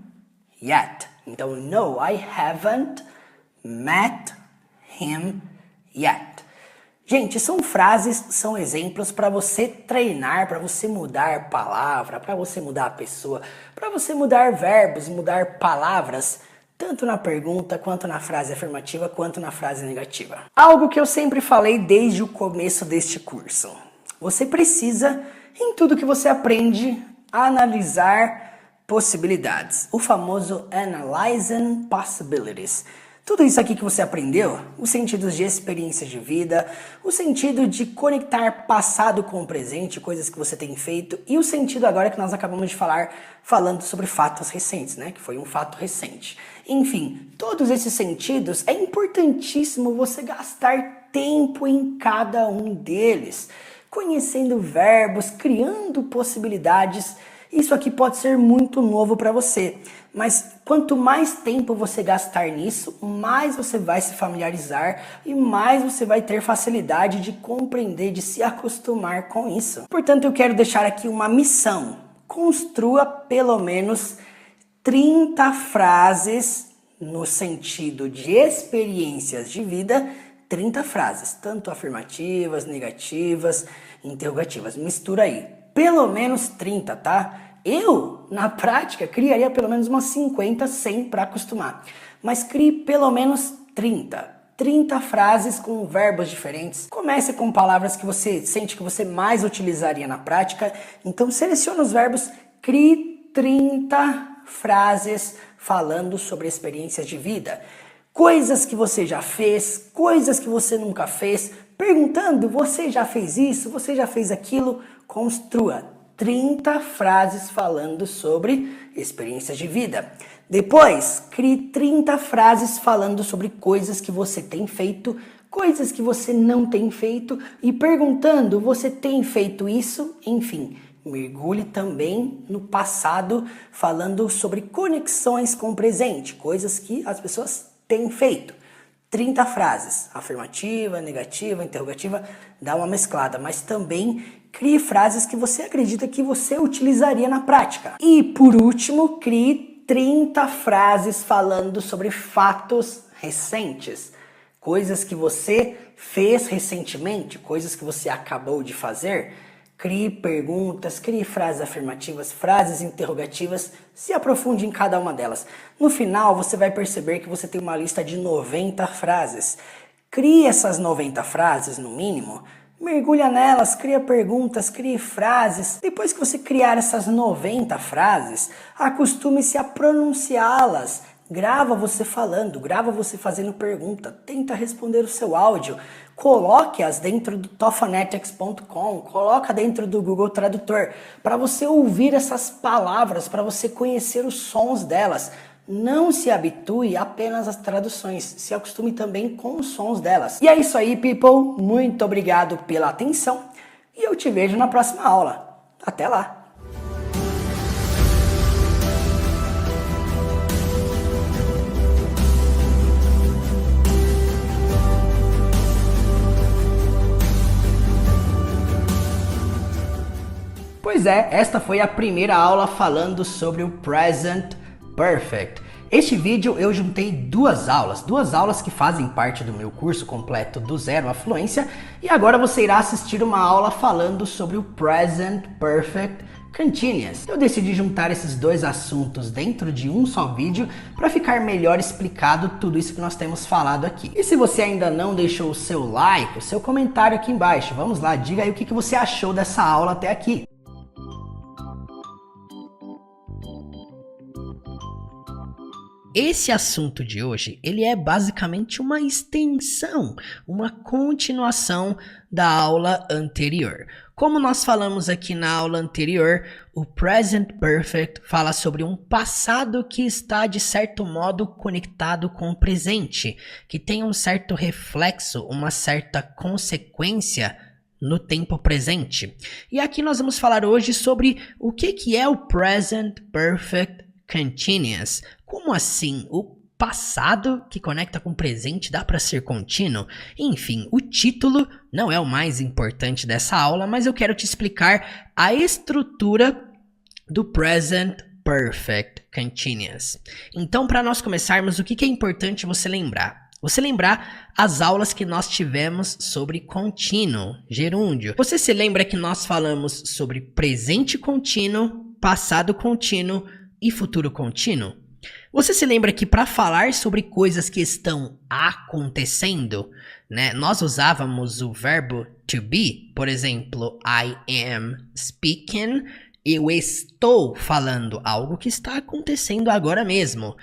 yet. Então, no, I haven't met him yet. Gente, são frases, são exemplos para você treinar, para você mudar palavra, para você mudar a pessoa, para você mudar verbos, mudar palavras, tanto na pergunta, quanto na frase afirmativa, quanto na frase negativa. Algo que eu sempre falei desde o começo deste curso. Você precisa, em tudo que você aprende, analisar possibilidades. O famoso Analyzing Possibilities. Tudo isso aqui que você aprendeu, os sentidos de experiências de vida, o sentido de conectar passado com o presente, coisas que você tem feito, e o sentido agora que nós acabamos de falar, falando sobre fatos recentes, né? Que foi um fato recente. Enfim, todos esses sentidos, é importantíssimo você gastar tempo em cada um deles, conhecendo verbos, criando possibilidades. Isso aqui pode ser muito novo para você, mas quanto mais tempo você gastar nisso, mais você vai se familiarizar e mais você vai ter facilidade de compreender, de se acostumar com isso. Portanto, eu quero deixar aqui uma missão. Construa pelo menos 30 frases no sentido de experiências de vida, 30 frases, tanto afirmativas, negativas, interrogativas. Mistura aí. Pelo menos 30, tá? Eu, na prática, criaria pelo menos umas 50, 100 para acostumar. Mas crie pelo menos 30. 30 frases com verbos diferentes. Comece com palavras que você sente que você mais utilizaria na prática. Então, selecione os verbos, crie 30 frases falando sobre experiências de vida. Coisas que você já fez, coisas que você nunca fez, Perguntando, você já fez isso? Você já fez aquilo? Construa 30 frases falando sobre experiências de vida. Depois, crie 30 frases falando sobre coisas que você tem feito, coisas que você não tem feito e perguntando, você tem feito isso? Enfim, mergulhe também no passado falando sobre conexões com o presente, coisas que as pessoas têm feito. 30 frases, afirmativa, negativa, interrogativa, dá uma mesclada, mas também crie frases que você acredita que você utilizaria na prática. E por último, crie 30 frases falando sobre fatos recentes, coisas que você fez recentemente, coisas que você acabou de fazer. Crie perguntas, crie frases afirmativas, frases interrogativas, se aprofunde em cada uma delas. No final, você vai perceber que você tem uma lista de 90 frases. Crie essas 90 frases, no mínimo, mergulha nelas, cria perguntas, crie frases. Depois que você criar essas 90 frases, acostume-se a pronunciá-las. Grava você falando, grava você fazendo pergunta, tenta responder o seu áudio, coloque-as dentro do tophonetics.com, coloca dentro do Google Tradutor, para você ouvir essas palavras, para você conhecer os sons delas. Não se habitue apenas às traduções, se acostume também com os sons delas. E é isso aí, people, muito obrigado pela atenção e eu te vejo na próxima aula. Até lá! Pois é, esta foi a primeira aula falando sobre o Present Perfect. Este vídeo eu juntei duas aulas que fazem parte do meu curso completo do Zero à Fluência, e agora você irá assistir uma aula falando sobre o Present Perfect Continuous. Eu decidi juntar esses dois assuntos dentro de um só vídeo para ficar melhor explicado tudo isso que nós temos falado aqui. E se você ainda não deixou o seu like, o seu comentário aqui embaixo, vamos lá, diga aí o que você achou dessa aula até aqui. Esse assunto de hoje, ele é basicamente uma extensão, uma continuação da aula anterior. Como nós falamos aqui na aula anterior, o Present Perfect fala sobre um passado que está, de certo modo, conectado com o presente, que tem um certo reflexo, uma certa consequência no tempo presente. E aqui nós vamos falar hoje sobre o que é o Present Perfect Continuous. Como assim? O passado que conecta com o presente dá para ser contínuo? Enfim, o título não é o mais importante dessa aula, mas eu quero te explicar a estrutura do Present Perfect Continuous. Então, para nós começarmos, o que é importante você lembrar? Você lembrar as aulas que nós tivemos sobre contínuo, gerúndio. Você se lembra que nós falamos sobre presente contínuo, passado contínuo e futuro contínuo? Você se lembra que para falar sobre coisas que estão acontecendo, né, nós usávamos o verbo to be, por exemplo, I am speaking, eu estou falando algo que está acontecendo agora mesmo.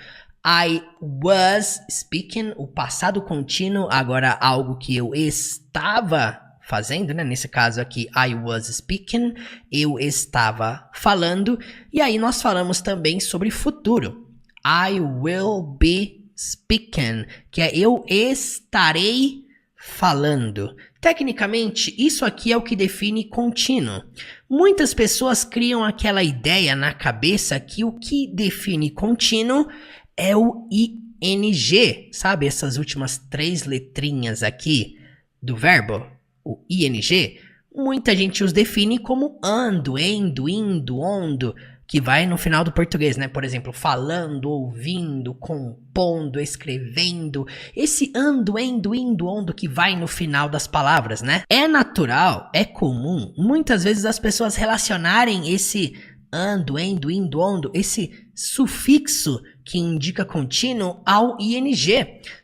I was speaking, o passado contínuo, agora algo que eu estava fazendo, né? Nesse caso aqui, I was speaking, eu estava falando. E aí nós falamos também sobre futuro. I will be speaking, que é eu estarei falando. Tecnicamente, isso aqui é o que define contínuo. Muitas pessoas criam aquela ideia na cabeça que o que define contínuo é o ing, sabe? Essas últimas 3 letrinhas aqui do verbo, o ing. Muita gente os define como ando, endo, indo, ondo, que vai no final do português, né? Por exemplo, falando, ouvindo, compondo, escrevendo. Esse ando, endo, indo, ondo que vai no final das palavras, né? É natural, é comum, muitas vezes as pessoas relacionarem esse ando, endo, indo, ondo, esse sufixo que indica contínuo ao ing.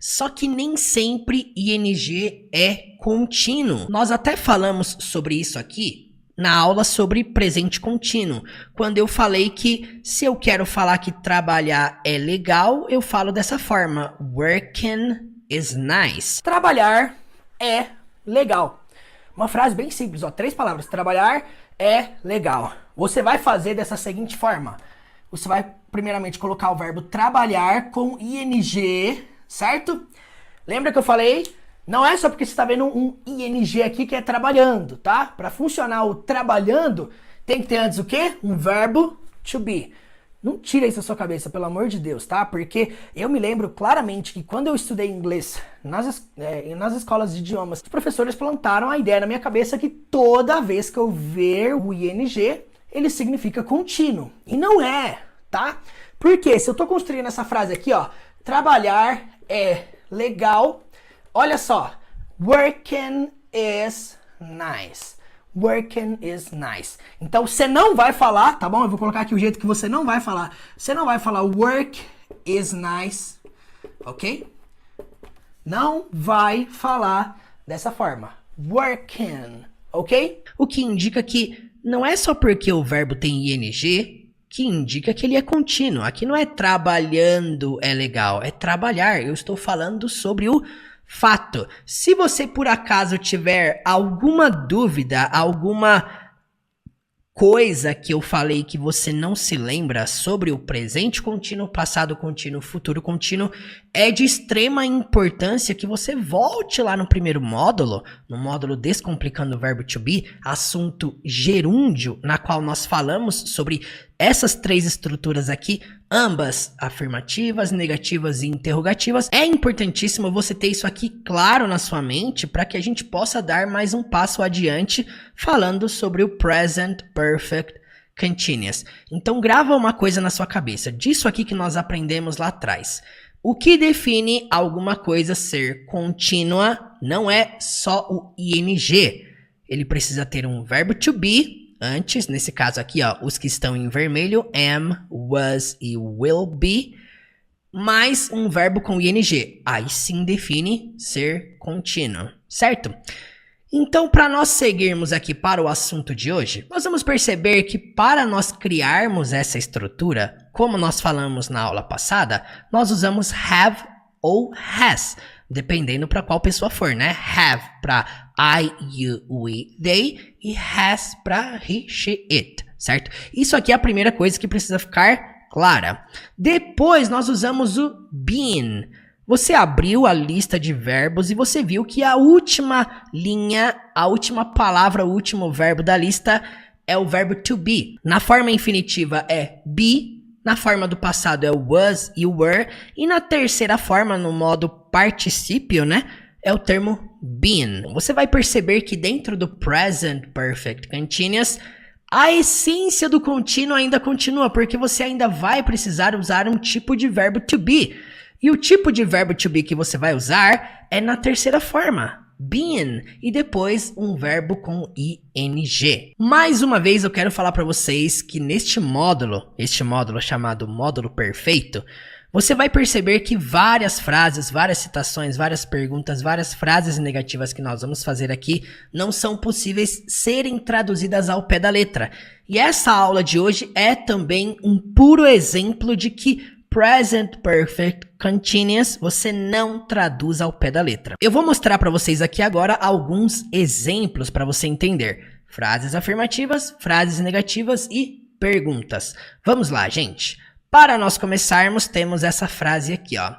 Só que nem sempre ing é contínuo. Nós até falamos sobre isso aqui na aula sobre presente contínuo, quando eu falei que se eu quero falar que trabalhar é legal, eu falo dessa forma: working is nice. Trabalhar é legal. Uma frase bem simples, ó, 3 palavras. Trabalhar é legal. Você vai fazer dessa seguinte forma. Você vai primeiramente colocar o verbo trabalhar com ing, certo? Lembra que eu falei? Não é só porque você está vendo um ing aqui que é trabalhando, tá? Para funcionar o trabalhando, tem que ter antes o quê? Um verbo to be. Não tira isso da sua cabeça, pelo amor de Deus, tá? Porque eu me lembro claramente que quando eu estudei inglês nas escolas de idiomas, os professores plantaram a ideia na minha cabeça que toda vez que eu ver o ing, ele significa contínuo. E não é, tá? Porque se eu tô construindo essa frase aqui, ó, trabalhar é legal, olha só, working is nice. Working is nice. Então você não vai falar, tá bom? Eu vou colocar aqui o jeito que você não vai falar. Você não vai falar work is nice, ok? Não vai falar dessa forma. Working, ok? O que indica que não é só porque o verbo tem ing que indica que ele é contínuo. Aqui não é trabalhando é legal, é trabalhar. Eu estou falando sobre o fato. Se você por acaso tiver alguma dúvida, alguma coisa que eu falei que você não se lembra sobre o presente contínuo, passado contínuo, futuro contínuo, é de extrema importância que você volte lá no primeiro módulo, no módulo Descomplicando o Verbo to Be, assunto gerúndio, na qual nós falamos sobre essas 3 estruturas aqui, ambas afirmativas, negativas e interrogativas. É importantíssimo você ter isso aqui claro na sua mente para que a gente possa dar mais um passo adiante falando sobre o Present Perfect Continuous. Então grava uma coisa na sua cabeça, disso aqui que nós aprendemos lá atrás. O que define alguma coisa ser contínua não é só o ing. Ele precisa ter um verbo to be antes, nesse caso aqui, ó, os que estão em vermelho, am, was e will be, mais um verbo com ing. Aí sim define ser contínuo, certo? Então, para nós seguirmos aqui para o assunto de hoje, nós vamos perceber que para nós criarmos essa estrutura, como nós falamos na aula passada, nós usamos have ou has, dependendo para qual pessoa for, né? Have para I, you, we, they e has para he, she, it, certo? Isso aqui é a primeira coisa que precisa ficar clara. Depois nós usamos o been. Você abriu a lista de verbos e você viu que a última linha, a última palavra, o último verbo da lista é o verbo to be. Na forma infinitiva é be, na forma do passado é o was e o were, e na terceira forma, no modo particípio, né, é o termo been. Você vai perceber que dentro do Present Perfect Continuous, a essência do contínuo ainda continua, porque você ainda vai precisar usar um tipo de verbo to be. E o tipo de verbo to be que você vai usar é na terceira forma, been, e depois um verbo com ing. Mais uma vez eu quero falar para vocês que neste módulo, chamado módulo perfeito, você vai perceber que várias frases, várias citações, várias perguntas, várias frases negativas que nós vamos fazer aqui não são possíveis serem traduzidas ao pé da letra. E essa aula de hoje é também um puro exemplo de que Present Perfect Continuous você não traduz ao pé da letra. Eu vou mostrar para vocês aqui agora alguns exemplos para você entender. Frases afirmativas, frases negativas e perguntas. Vamos lá, gente. Para nós começarmos, temos essa frase aqui, ó.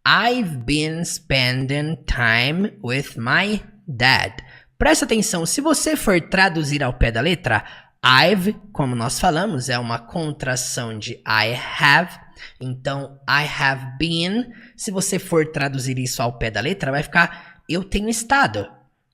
I've been spending time with my dad. Presta atenção, se você for traduzir ao pé da letra, I've, como nós falamos, é uma contração de I have. Então, I have been, se você for traduzir isso ao pé da letra, vai ficar eu tenho estado.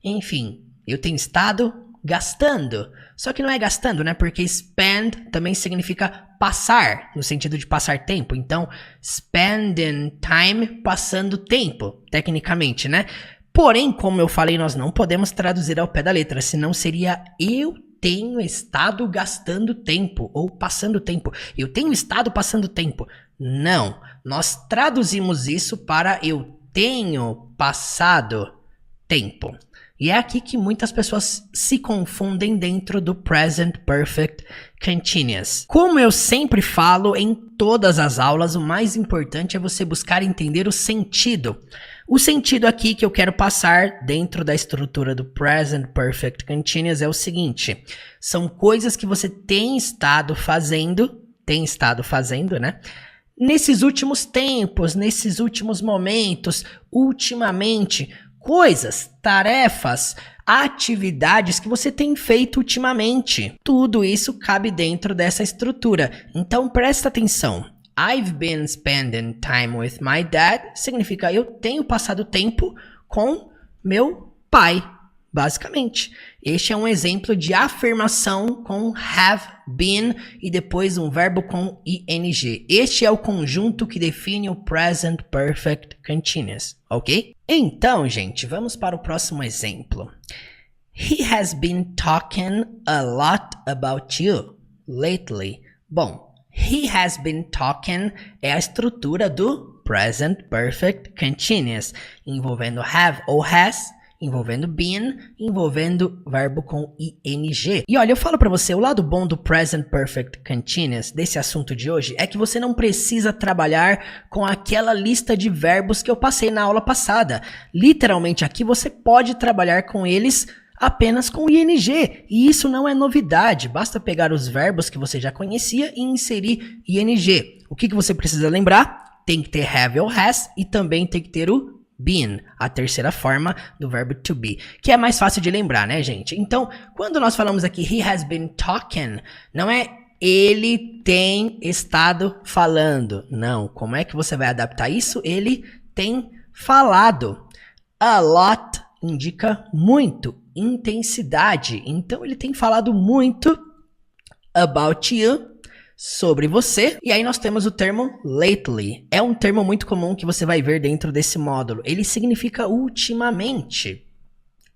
Enfim, eu tenho estado gastando. Só que não é gastando, né? Porque spend também significa passar, no sentido de passar tempo. Então, spending time, passando tempo, tecnicamente, né? Porém, como eu falei, nós não podemos traduzir ao pé da letra, senão seria eu tenho estado gastando tempo ou passando tempo. Eu tenho estado passando tempo. Não, nós traduzimos isso para eu tenho passado tempo. E é aqui que muitas pessoas se confundem dentro do Present Perfect Continuous. Como eu sempre falo em todas as aulas, o mais importante é você buscar entender o sentido. O sentido aqui que eu quero passar dentro da estrutura do Present Perfect Continuous é o seguinte: são coisas que você tem estado fazendo, né? Nesses últimos tempos, nesses últimos momentos, ultimamente, coisas, tarefas, atividades que você tem feito ultimamente. Tudo isso cabe dentro dessa estrutura. Então presta atenção. I've been spending time with my dad significa eu tenho passado tempo com meu pai, basicamente. Este é um exemplo de afirmação com have been e depois um verbo com ing. Este é o conjunto que define o Present Perfect Continuous, ok? Então, gente, vamos para o próximo exemplo. He has been talking a lot about you lately. Bom, he has been talking é a estrutura do Present Perfect Continuous, envolvendo have ou has, envolvendo been, envolvendo verbo com ing. E olha, eu falo pra você, o lado bom do Present Perfect Continuous, desse assunto de hoje, é que você não precisa trabalhar com aquela lista de verbos que eu passei na aula passada. Literalmente aqui você pode trabalhar com eles apenas com ing. E isso não é novidade, basta pegar os verbos que você já conhecia e inserir ing. O que você precisa lembrar? Tem que ter have ou has e também tem que ter o been, a terceira forma do verbo to be, que é mais fácil de lembrar, né, gente? Então, quando nós falamos aqui he has been talking, não é ele tem estado falando. Não, como é que você vai adaptar isso? Ele tem falado. A lot indica muito, intensidade. Então, ele tem falado muito about you, sobre você. E aí nós temos o termo lately. É um termo muito comum que você vai ver dentro desse módulo. Ele significa ultimamente.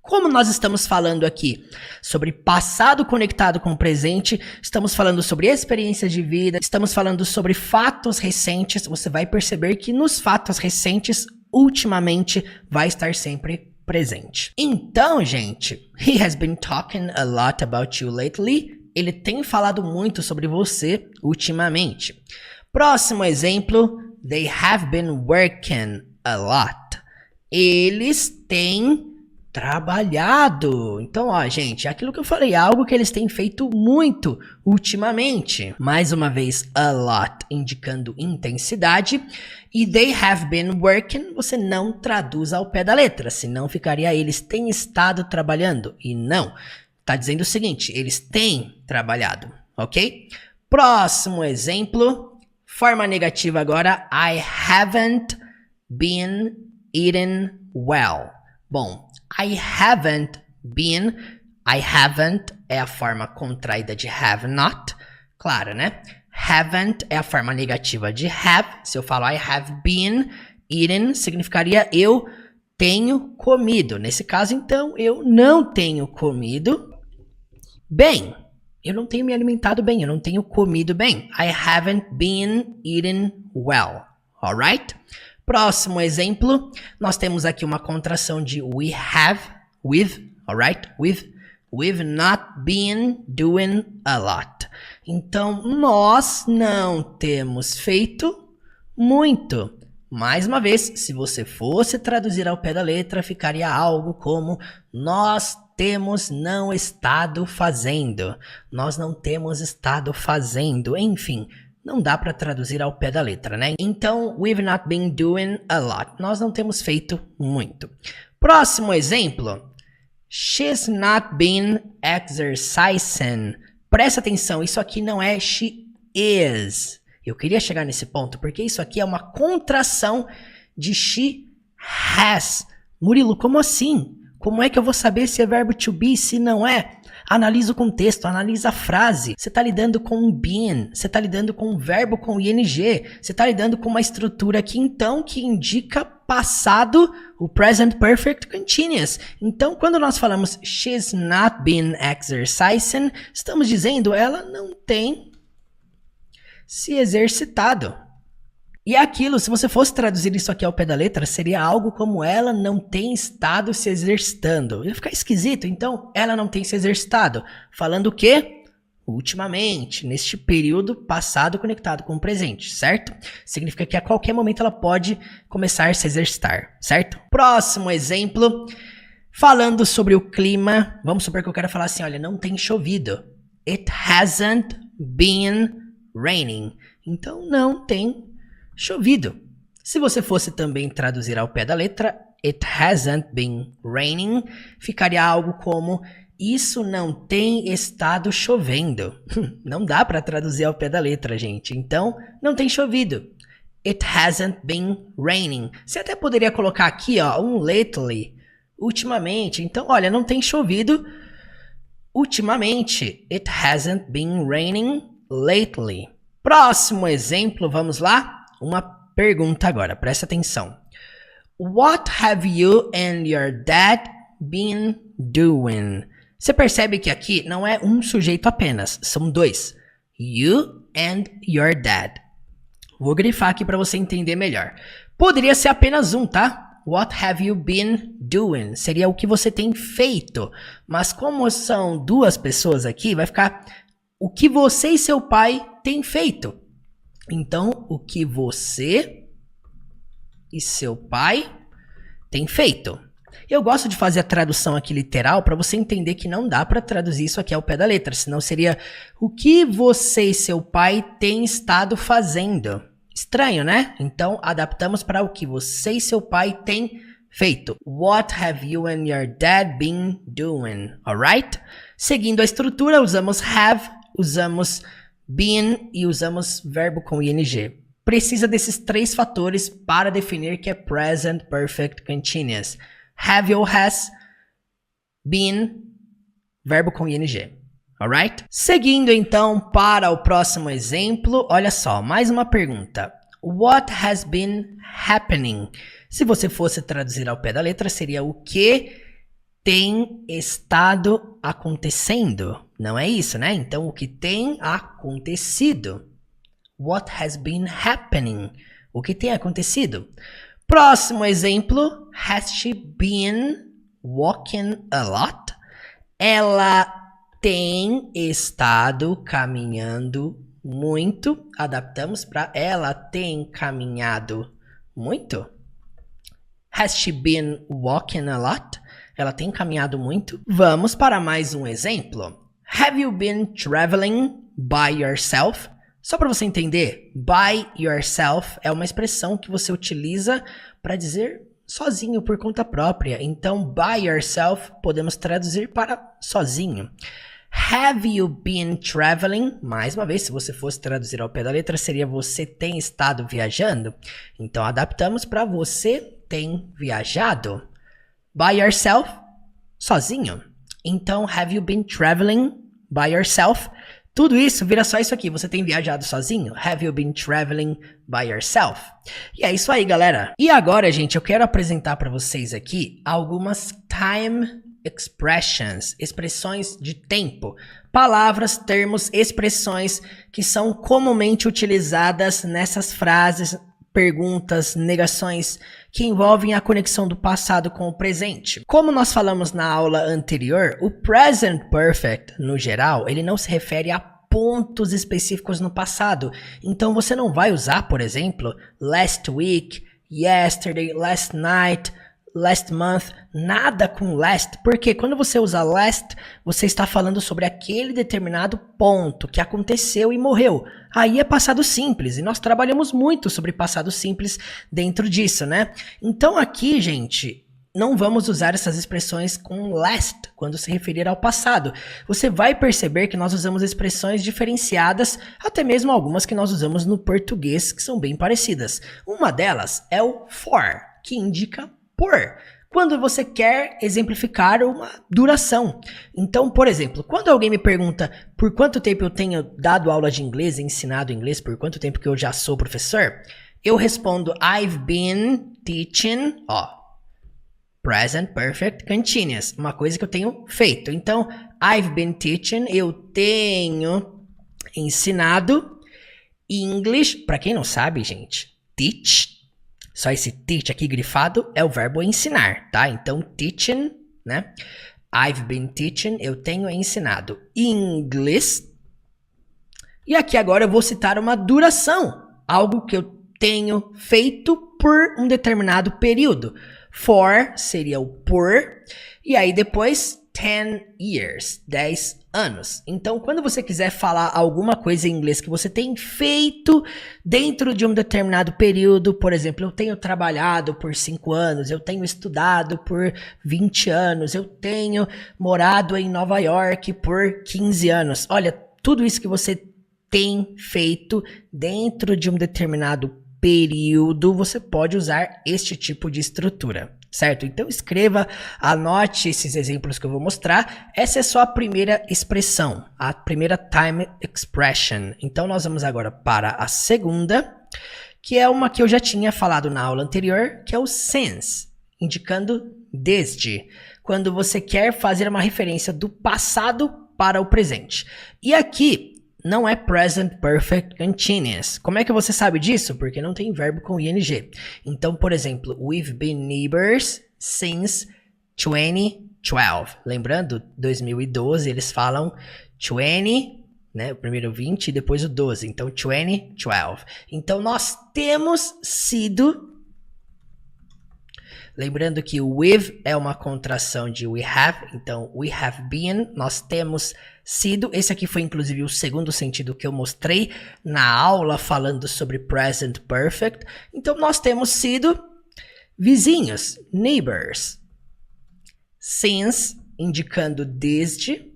Como nós estamos falando aqui sobre passado conectado com o presente, estamos falando sobre experiências de vida, estamos falando sobre fatos recentes, você vai perceber que nos fatos recentes, ultimamente, vai estar sempre presente. Então, gente, he has been talking a lot about you lately. Ele tem falado muito sobre você ultimamente. Próximo exemplo. They have been working a lot. Eles têm trabalhado. Então, ó, gente, aquilo que eu falei, algo que eles têm feito muito ultimamente. Mais uma vez, a lot, indicando intensidade. E they have been working, você não traduz ao pé da letra, senão ficaria eles têm estado trabalhando. E não. Tá dizendo o seguinte, eles têm trabalhado, ok? Próximo exemplo, forma negativa agora, I haven't been eating well. Bom, I haven't é a forma contraída de have not, claro, né? Haven't é a forma negativa de have, se eu falo I have been eating, significaria eu tenho comido. Nesse caso, então, eu não tenho comido bem. Eu não tenho me alimentado bem. Eu não tenho comido bem. I haven't been eating well. Alright? Próximo exemplo. Nós temos aqui uma contração de we have, with, alright? We've not been doing a lot. Então, nós não temos feito muito. Mais uma vez, se você fosse traduzir ao pé da letra, ficaria algo como nós temos não estado fazendo. Nós não temos estado fazendo. Enfim, não dá para traduzir ao pé da letra, né? Então, we've not been doing a lot. Nós não temos feito muito. Próximo exemplo. She's not been exercising. Presta atenção, isso aqui não é she is. Eu queria chegar nesse ponto, porque isso aqui é uma contração de she has. Murilo, como assim? Como é que eu vou saber se é verbo to be, se não é? Analisa o contexto, analisa a frase. Você está lidando com um been, você está lidando com um verbo com ing, você está lidando com uma estrutura aqui, então, que indica passado, o present perfect continuous. Então, quando nós falamos she's not been exercising, estamos dizendo ela não tem se exercitado. E aquilo, se você fosse traduzir isso aqui ao pé da letra, seria algo como ela não tem estado se exercitando. Ia ficar esquisito, então ela não tem se exercitado. Falando o quê? Ultimamente, neste período passado conectado com o presente, certo? Significa que a qualquer momento ela pode começar a se exercitar, certo? Próximo exemplo, falando sobre o clima, vamos supor que eu quero falar assim, olha, não tem chovido. It hasn't been raining. Então, não tem chovido. Se você fosse também traduzir ao pé da letra, it hasn't been raining, ficaria algo como isso não tem estado chovendo. Não dá para traduzir ao pé da letra, gente. Então, não tem chovido. It hasn't been raining. Você até poderia colocar aqui, ó, um lately, ultimamente. Então, olha, não tem chovido ultimamente. It hasn't been raining lately. Próximo exemplo, vamos lá? Uma pergunta agora, presta atenção. What have you and your dad been doing? Você percebe que aqui não é um sujeito apenas, são dois. You and your dad. Vou grifar aqui para você entender melhor. Poderia ser apenas um, tá? What have you been doing? Seria o que você tem feito. Mas como são duas pessoas aqui, vai ficar o que você e seu pai têm feito. Então, o que você e seu pai têm feito. Eu gosto de fazer a tradução aqui literal para você entender que não dá para traduzir isso aqui ao pé da letra, senão seria o que você e seu pai têm estado fazendo. Estranho, né? Então, adaptamos para o que você e seu pai têm feito. What have you and your dad been doing? Alright? Seguindo a estrutura, usamos have, usamos been e usamos verbo com ing. Precisa desses três fatores para definir que é present perfect continuous. Have ou has, been, verbo com ing. Alright? Seguindo então para o próximo exemplo, olha só, mais uma pergunta. What has been happening? Se você fosse traduzir ao pé da letra, seria o que tem estado acontecendo. Não é isso, né? Então, o que tem acontecido. What has been happening? O que tem acontecido? Próximo exemplo. Has she been walking a lot? Ela tem estado caminhando muito. Adaptamos para ela tem caminhado muito. Has she been walking a lot? Ela tem caminhado muito. Vamos para mais um exemplo. Have you been traveling by yourself? Só para você entender, by yourself é uma expressão que você utiliza para dizer sozinho, por conta própria. Então, by yourself podemos traduzir para sozinho. Have you been traveling? Mais uma vez, se você fosse traduzir ao pé da letra, seria você tem estado viajando. Então, adaptamos para você tem viajado. By yourself, sozinho. Então, have you been traveling by yourself? Tudo isso vira só isso aqui. Você tem viajado sozinho? Have you been traveling by yourself? E é isso aí, galera. E agora, gente, eu quero apresentar para vocês aqui algumas time expressions, expressões de tempo. Palavras, termos, expressões que são comumente utilizadas nessas frases, perguntas, negações que envolvem a conexão do passado com o presente. Como nós falamos na aula anterior, o present perfect, no geral, ele não se refere a pontos específicos no passado. Então você não vai usar, por exemplo, last week, yesterday, last night, last month, nada com last, porque quando você usa last, você está falando sobre aquele determinado ponto que aconteceu e morreu. Aí é passado simples, e nós trabalhamos muito sobre passado simples dentro disso, né? Então aqui, gente, não vamos usar essas expressões com last, quando se referir ao passado. Você vai perceber que nós usamos expressões diferenciadas, até mesmo algumas que nós usamos no português, que são bem parecidas. Uma delas é o for, que indica por, quando você quer exemplificar uma duração. Então, por exemplo, quando alguém me pergunta por quanto tempo eu tenho dado aula de inglês, ensinado inglês, por quanto tempo que eu já sou professor, eu respondo I've been teaching, present perfect continuous, uma coisa que eu tenho feito. Então, I've been teaching, eu tenho ensinado English. Para quem não sabe, gente, teach. Só esse teach aqui grifado é o verbo ensinar, tá? Então, teaching, né? I've been teaching, eu tenho ensinado inglês. E aqui agora eu vou citar uma duração, algo que eu tenho feito por um determinado período. For seria o por, e aí depois 10 years, 10 anos. Então, quando você quiser falar alguma coisa em inglês que você tem feito dentro de um determinado período, por exemplo, eu tenho trabalhado por 5 anos, eu tenho estudado por 20 anos, eu tenho morado em Nova York por 15 anos. Olha, tudo isso que você tem feito dentro de um determinado período, você pode usar este tipo de estrutura, certo? Então escreva, anote esses exemplos que eu vou mostrar. Essa é só a primeira expressão, a primeira time expression. Então nós vamos agora para a segunda, que é uma que eu já tinha falado na aula anterior, que é o since, indicando desde, quando você quer fazer uma referência do passado para o presente. E aqui não é present perfect continuous. Como é que você sabe disso? Porque não tem verbo com ing. Então, por exemplo, we've been neighbors since 2012. Lembrando, 2012 eles falam 20, né? O primeiro 20 e depois o 12. Então, 2012. Então, nós temos sido... Lembrando que o with é uma contração de we have, então we have been, nós temos sido. Esse aqui foi inclusive o segundo sentido que eu mostrei na aula falando sobre present perfect. Então nós temos sido vizinhos, neighbors. Since, indicando desde,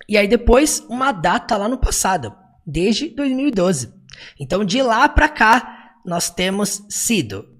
e aí depois uma data lá no passado, desde 2012. Então de lá para cá nós temos sido,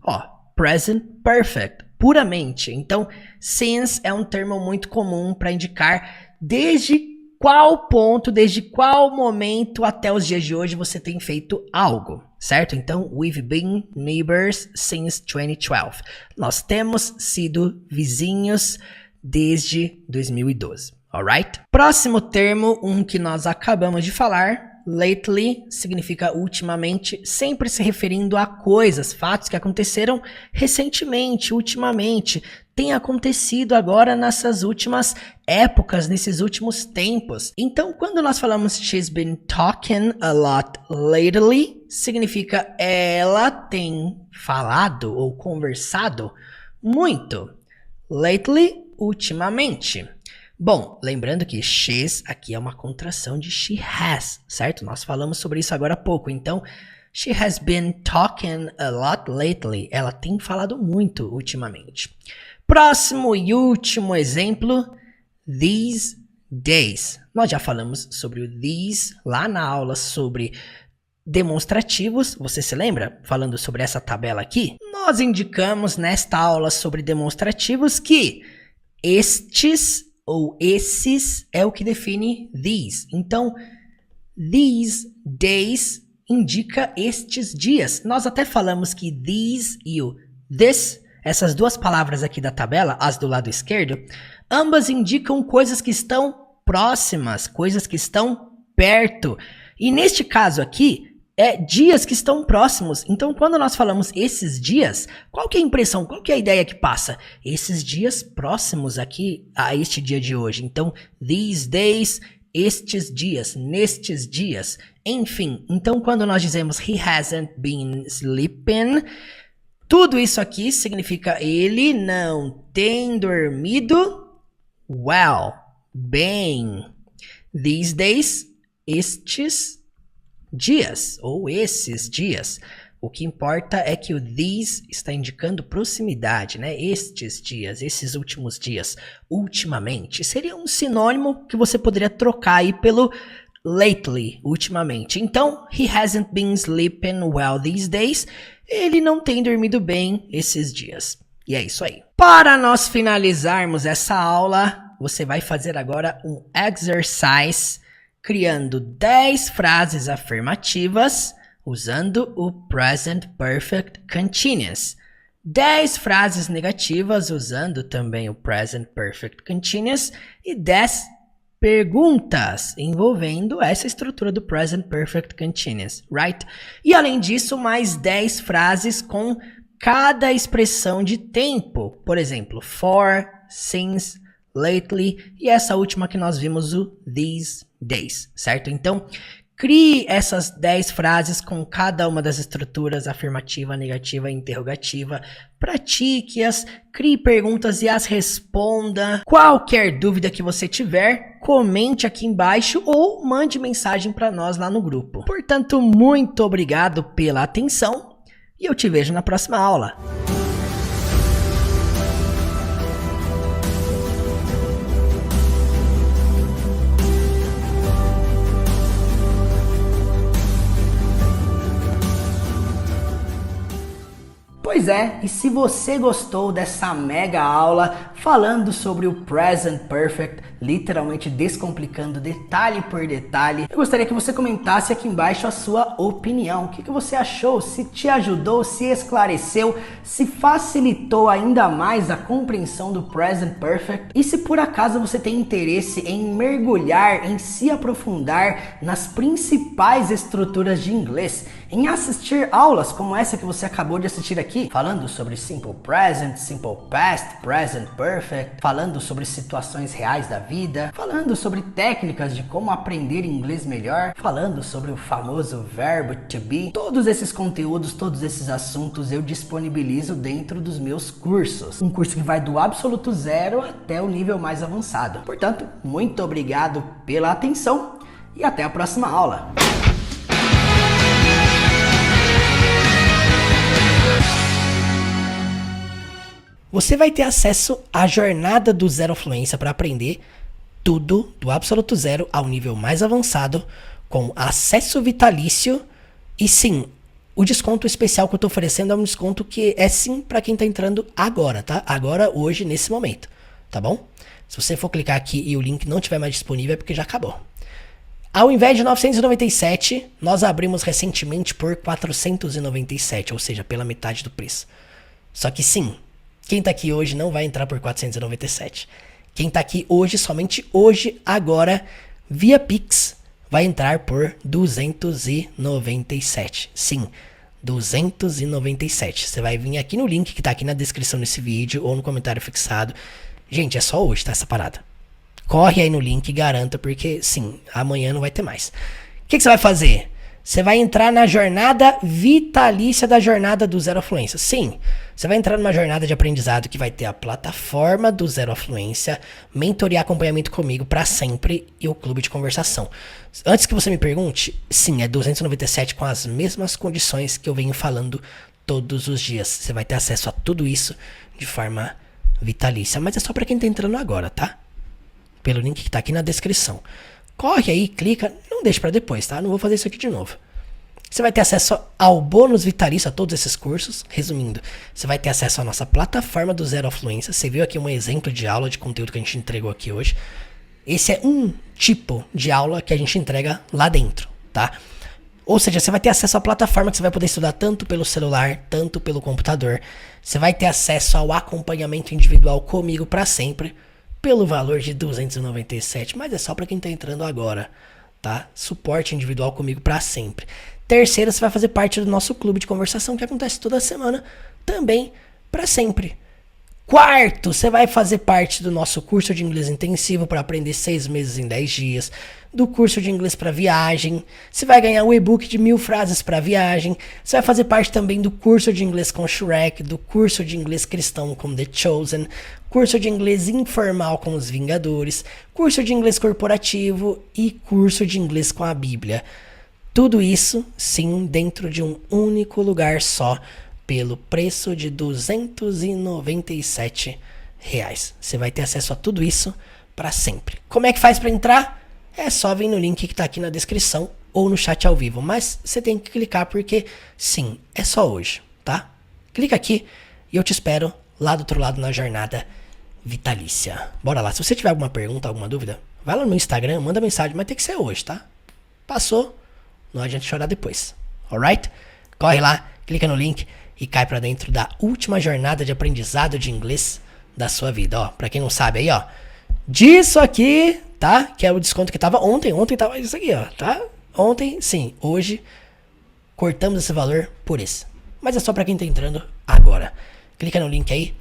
present perfect, puramente. Então, since é um termo muito comum para indicar desde qual ponto, desde qual momento até os dias de hoje você tem feito algo, certo? Então, we've been neighbors since 2012. Nós temos sido vizinhos desde 2012, alright? Próximo termo, um que nós acabamos de falar, lately significa ultimamente, sempre se referindo a coisas, fatos que aconteceram recentemente, ultimamente, tem acontecido agora nessas últimas épocas, nesses últimos tempos. Então, quando nós falamos she's been talking a lot lately, significa ela tem falado ou conversado muito. Lately, ultimamente. Bom, lembrando que she's aqui é uma contração de she has, certo? Nós falamos sobre isso agora há pouco. Então, she has been talking a lot lately. Ela tem falado muito ultimamente. Próximo e último exemplo, these days. Nós já falamos sobre o these lá na aula sobre demonstrativos. Você se lembra? Falando sobre essa tabela aqui. Nós indicamos nesta aula sobre demonstrativos que estes ou esses é o que define these. Então, these days indica estes dias. Nós até falamos que these e o this, essas duas palavras aqui da tabela, as do lado esquerdo, ambas indicam coisas que estão próximas, coisas que estão perto. E neste caso aqui, é dias que estão próximos. Então, quando nós falamos esses dias, qual que é a impressão, qual que é a ideia que passa? Esses dias próximos aqui a este dia de hoje. Então, these days, estes dias, nestes dias, enfim. Então, quando nós dizemos he hasn't been sleeping, tudo isso aqui significa ele não tem dormido well, bem. These days, estes dias, ou esses dias. O que importa é que o these está indicando proximidade, né? Estes dias, esses últimos dias, ultimamente. Seria um sinônimo que você poderia trocar aí pelo lately, ultimamente. Então, he hasn't been sleeping well these days. Ele não tem dormido bem esses dias. E é isso aí. Para nós finalizarmos essa aula, você vai fazer agora um exercise criando 10 frases afirmativas usando o Present Perfect Continuous. 10 frases negativas usando também o Present Perfect Continuous e 10 perguntas envolvendo essa estrutura do Present Perfect Continuous, right? E além disso, mais 10 frases com cada expressão de tempo. Por exemplo, for, since, lately e essa última que nós vimos, o these days, certo? Então, crie essas 10 frases com cada uma das estruturas afirmativa, negativa e interrogativa. Pratique-as, crie perguntas e as responda. Qualquer dúvida que você tiver, comente aqui embaixo ou mande mensagem para nós lá no grupo. Portanto, muito obrigado pela atenção e eu te vejo na próxima aula. Pois é, e se você gostou dessa mega aula falando sobre o Present Perfect, literalmente descomplicando detalhe por detalhe, eu gostaria que você comentasse aqui embaixo a sua opinião. O que você achou? Se te ajudou, se esclareceu, se facilitou ainda mais a compreensão do Present Perfect? E se por acaso você tem interesse em mergulhar, em se aprofundar nas principais estruturas de inglês, em assistir aulas como essa que você acabou de assistir aqui, falando sobre Simple Present, Simple Past, Present Perfect, falando sobre situações reais da vida, falando sobre técnicas de como aprender inglês melhor, falando sobre o famoso verbo to be. Todos esses conteúdos, todos esses assuntos eu disponibilizo dentro dos meus cursos. Um curso que vai do absoluto zero até o nível mais avançado. Portanto, muito obrigado pela atenção e até a próxima aula. Você vai ter acesso à jornada do Zero Fluência para aprender tudo do absoluto zero ao nível mais avançado, com acesso vitalício e sim, o desconto especial que eu estou oferecendo é um desconto que é sim para quem está entrando agora, tá? Agora, hoje, nesse momento, tá bom? Se você for clicar aqui e o link não estiver mais disponível é porque já acabou. Ao invés de 997, nós abrimos recentemente por 497, ou seja, pela metade do preço. Só que sim, quem tá aqui hoje não vai entrar por 497. Quem tá aqui hoje, somente hoje, agora, via Pix, vai entrar por 297. Sim, 297. Você vai vir aqui no link que tá aqui na descrição desse vídeo ou no comentário fixado. Gente, é só hoje, tá, essa parada. Corre aí no link e garanta, porque sim, amanhã não vai ter mais. O que você vai fazer? Você vai entrar na jornada vitalícia da jornada do Zero Afluência. Sim, você vai entrar numa jornada de aprendizado que vai ter a plataforma do Zero Afluência, mentoria e acompanhamento comigo para sempre e o clube de conversação. Antes que você me pergunte, sim, é 297 com as mesmas condições que eu venho falando todos os dias. Você vai ter acesso a tudo isso de forma vitalícia, mas é só para quem tá entrando agora, tá? Pelo link que tá aqui na descrição. Corre aí, clica, não deixe para depois, tá? Não vou fazer isso aqui de novo. Você vai ter acesso ao bônus vitalício, a todos esses cursos. Resumindo, você vai ter acesso à nossa plataforma do Zero Afluência. Você viu aqui um exemplo de aula de conteúdo que a gente entregou aqui hoje. Esse é um tipo de aula que a gente entrega lá dentro, tá? Ou seja, você vai ter acesso à plataforma que você vai poder estudar tanto pelo celular, tanto pelo computador. Você vai ter acesso ao acompanhamento individual comigo para sempre, pelo valor de 297, mas é só para quem tá entrando agora, tá? Suporte individual comigo para sempre. Terceiro, você vai fazer parte do nosso clube de conversação que acontece toda semana, também para sempre. Quarto, você vai fazer parte do nosso curso de inglês intensivo para aprender 6 meses em 10 dias, do curso de inglês para viagem, você vai ganhar um e-book de 1000 frases para viagem, você vai fazer parte também do curso de inglês com Shrek, do curso de inglês cristão com The Chosen, curso de inglês informal com os Vingadores, curso de inglês corporativo e curso de inglês com a Bíblia. Tudo isso, sim, dentro de um único lugar só, pelo preço de R$297. Você vai ter acesso a tudo isso para sempre. Como é que faz para entrar? É só vir no link que está aqui na descrição ou no chat ao vivo. Mas você tem que clicar porque, sim, é só hoje, tá? Clica aqui e eu te espero lá do outro lado na jornada vitalícia. Bora lá. Se você tiver alguma pergunta, alguma dúvida, vai lá no Instagram, manda mensagem, mas tem que ser hoje, tá? Passou, não adianta chorar depois. Alright? Corre lá, clica no link e cai pra dentro da última jornada de aprendizado de inglês da sua vida. Ó, pra quem não sabe aí, ó, disso aqui tá? Que é o desconto que tava ontem. Ontem tava isso aqui, ó, tá? Ontem, sim. Hoje, cortamos esse valor por esse. Mas é só pra quem tá entrando agora. Clica no link aí.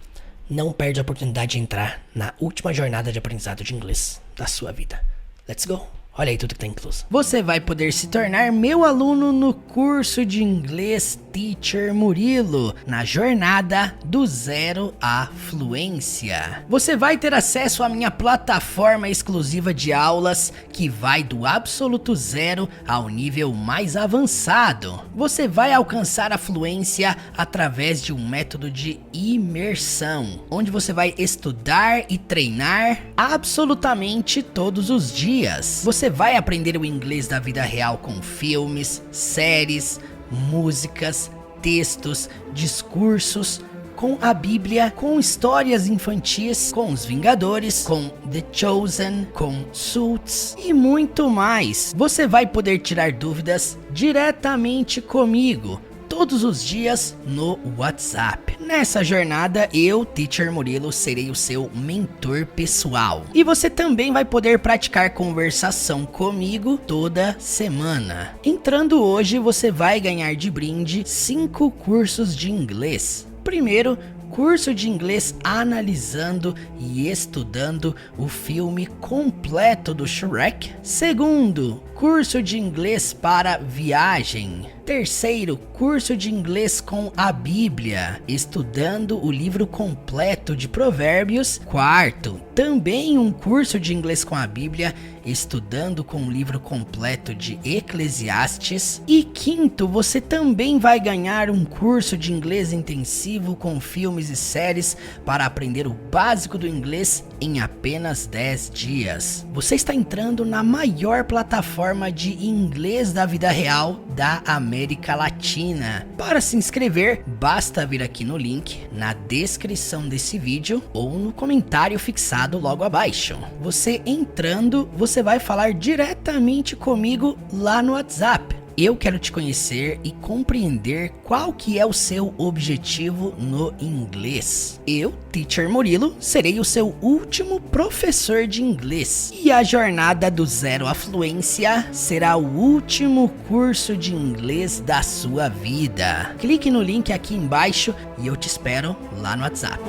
Não perde a oportunidade de entrar na última jornada de aprendizado de inglês da sua vida. Let's go! Olha aí tudo que tá incluso. Você vai poder se tornar meu aluno no curso de inglês Teacher Murilo, na jornada do zero à fluência. Você vai ter acesso à minha plataforma exclusiva de aulas, que vai do absoluto zero ao nível mais avançado. Você vai alcançar a fluência através de um método de imersão, onde você vai estudar e treinar absolutamente todos os dias. Você vai aprender o inglês da vida real com filmes, séries, músicas, textos, discursos, com a Bíblia, com histórias infantis, com os Vingadores, com The Chosen, com Suits e muito mais. Você vai poder tirar dúvidas diretamente comigo, todos os dias no WhatsApp. Nessa jornada, eu, Teacher Murilo, serei o seu mentor pessoal. E você também vai poder praticar conversação comigo toda semana. Entrando hoje, você vai ganhar de brinde 5 cursos de inglês. Primeiro, curso de inglês analisando e estudando o filme completo do Shrek. Segundo, curso de inglês para viagem. Terceiro, curso de inglês com a Bíblia, estudando o livro completo de Provérbios. Quarto, também um curso de inglês com a Bíblia, estudando com o livro completo de Eclesiastes. E quinto, você também vai ganhar um curso de inglês intensivo com filmes e séries para aprender o básico do inglês em apenas 10 dias. Você está entrando na maior plataforma de inglês da vida real da América Latina. Para se inscrever, basta vir aqui no link na descrição desse vídeo ou no comentário fixado logo abaixo. Você entrando, você vai falar diretamente comigo lá no WhatsApp. Eu quero te conhecer e compreender qual que é o seu objetivo no inglês. Eu, Teacher Murilo, serei o seu último professor de inglês. E a jornada do zero à fluência será o último curso de inglês da sua vida. Clique no link aqui embaixo e eu te espero lá no WhatsApp.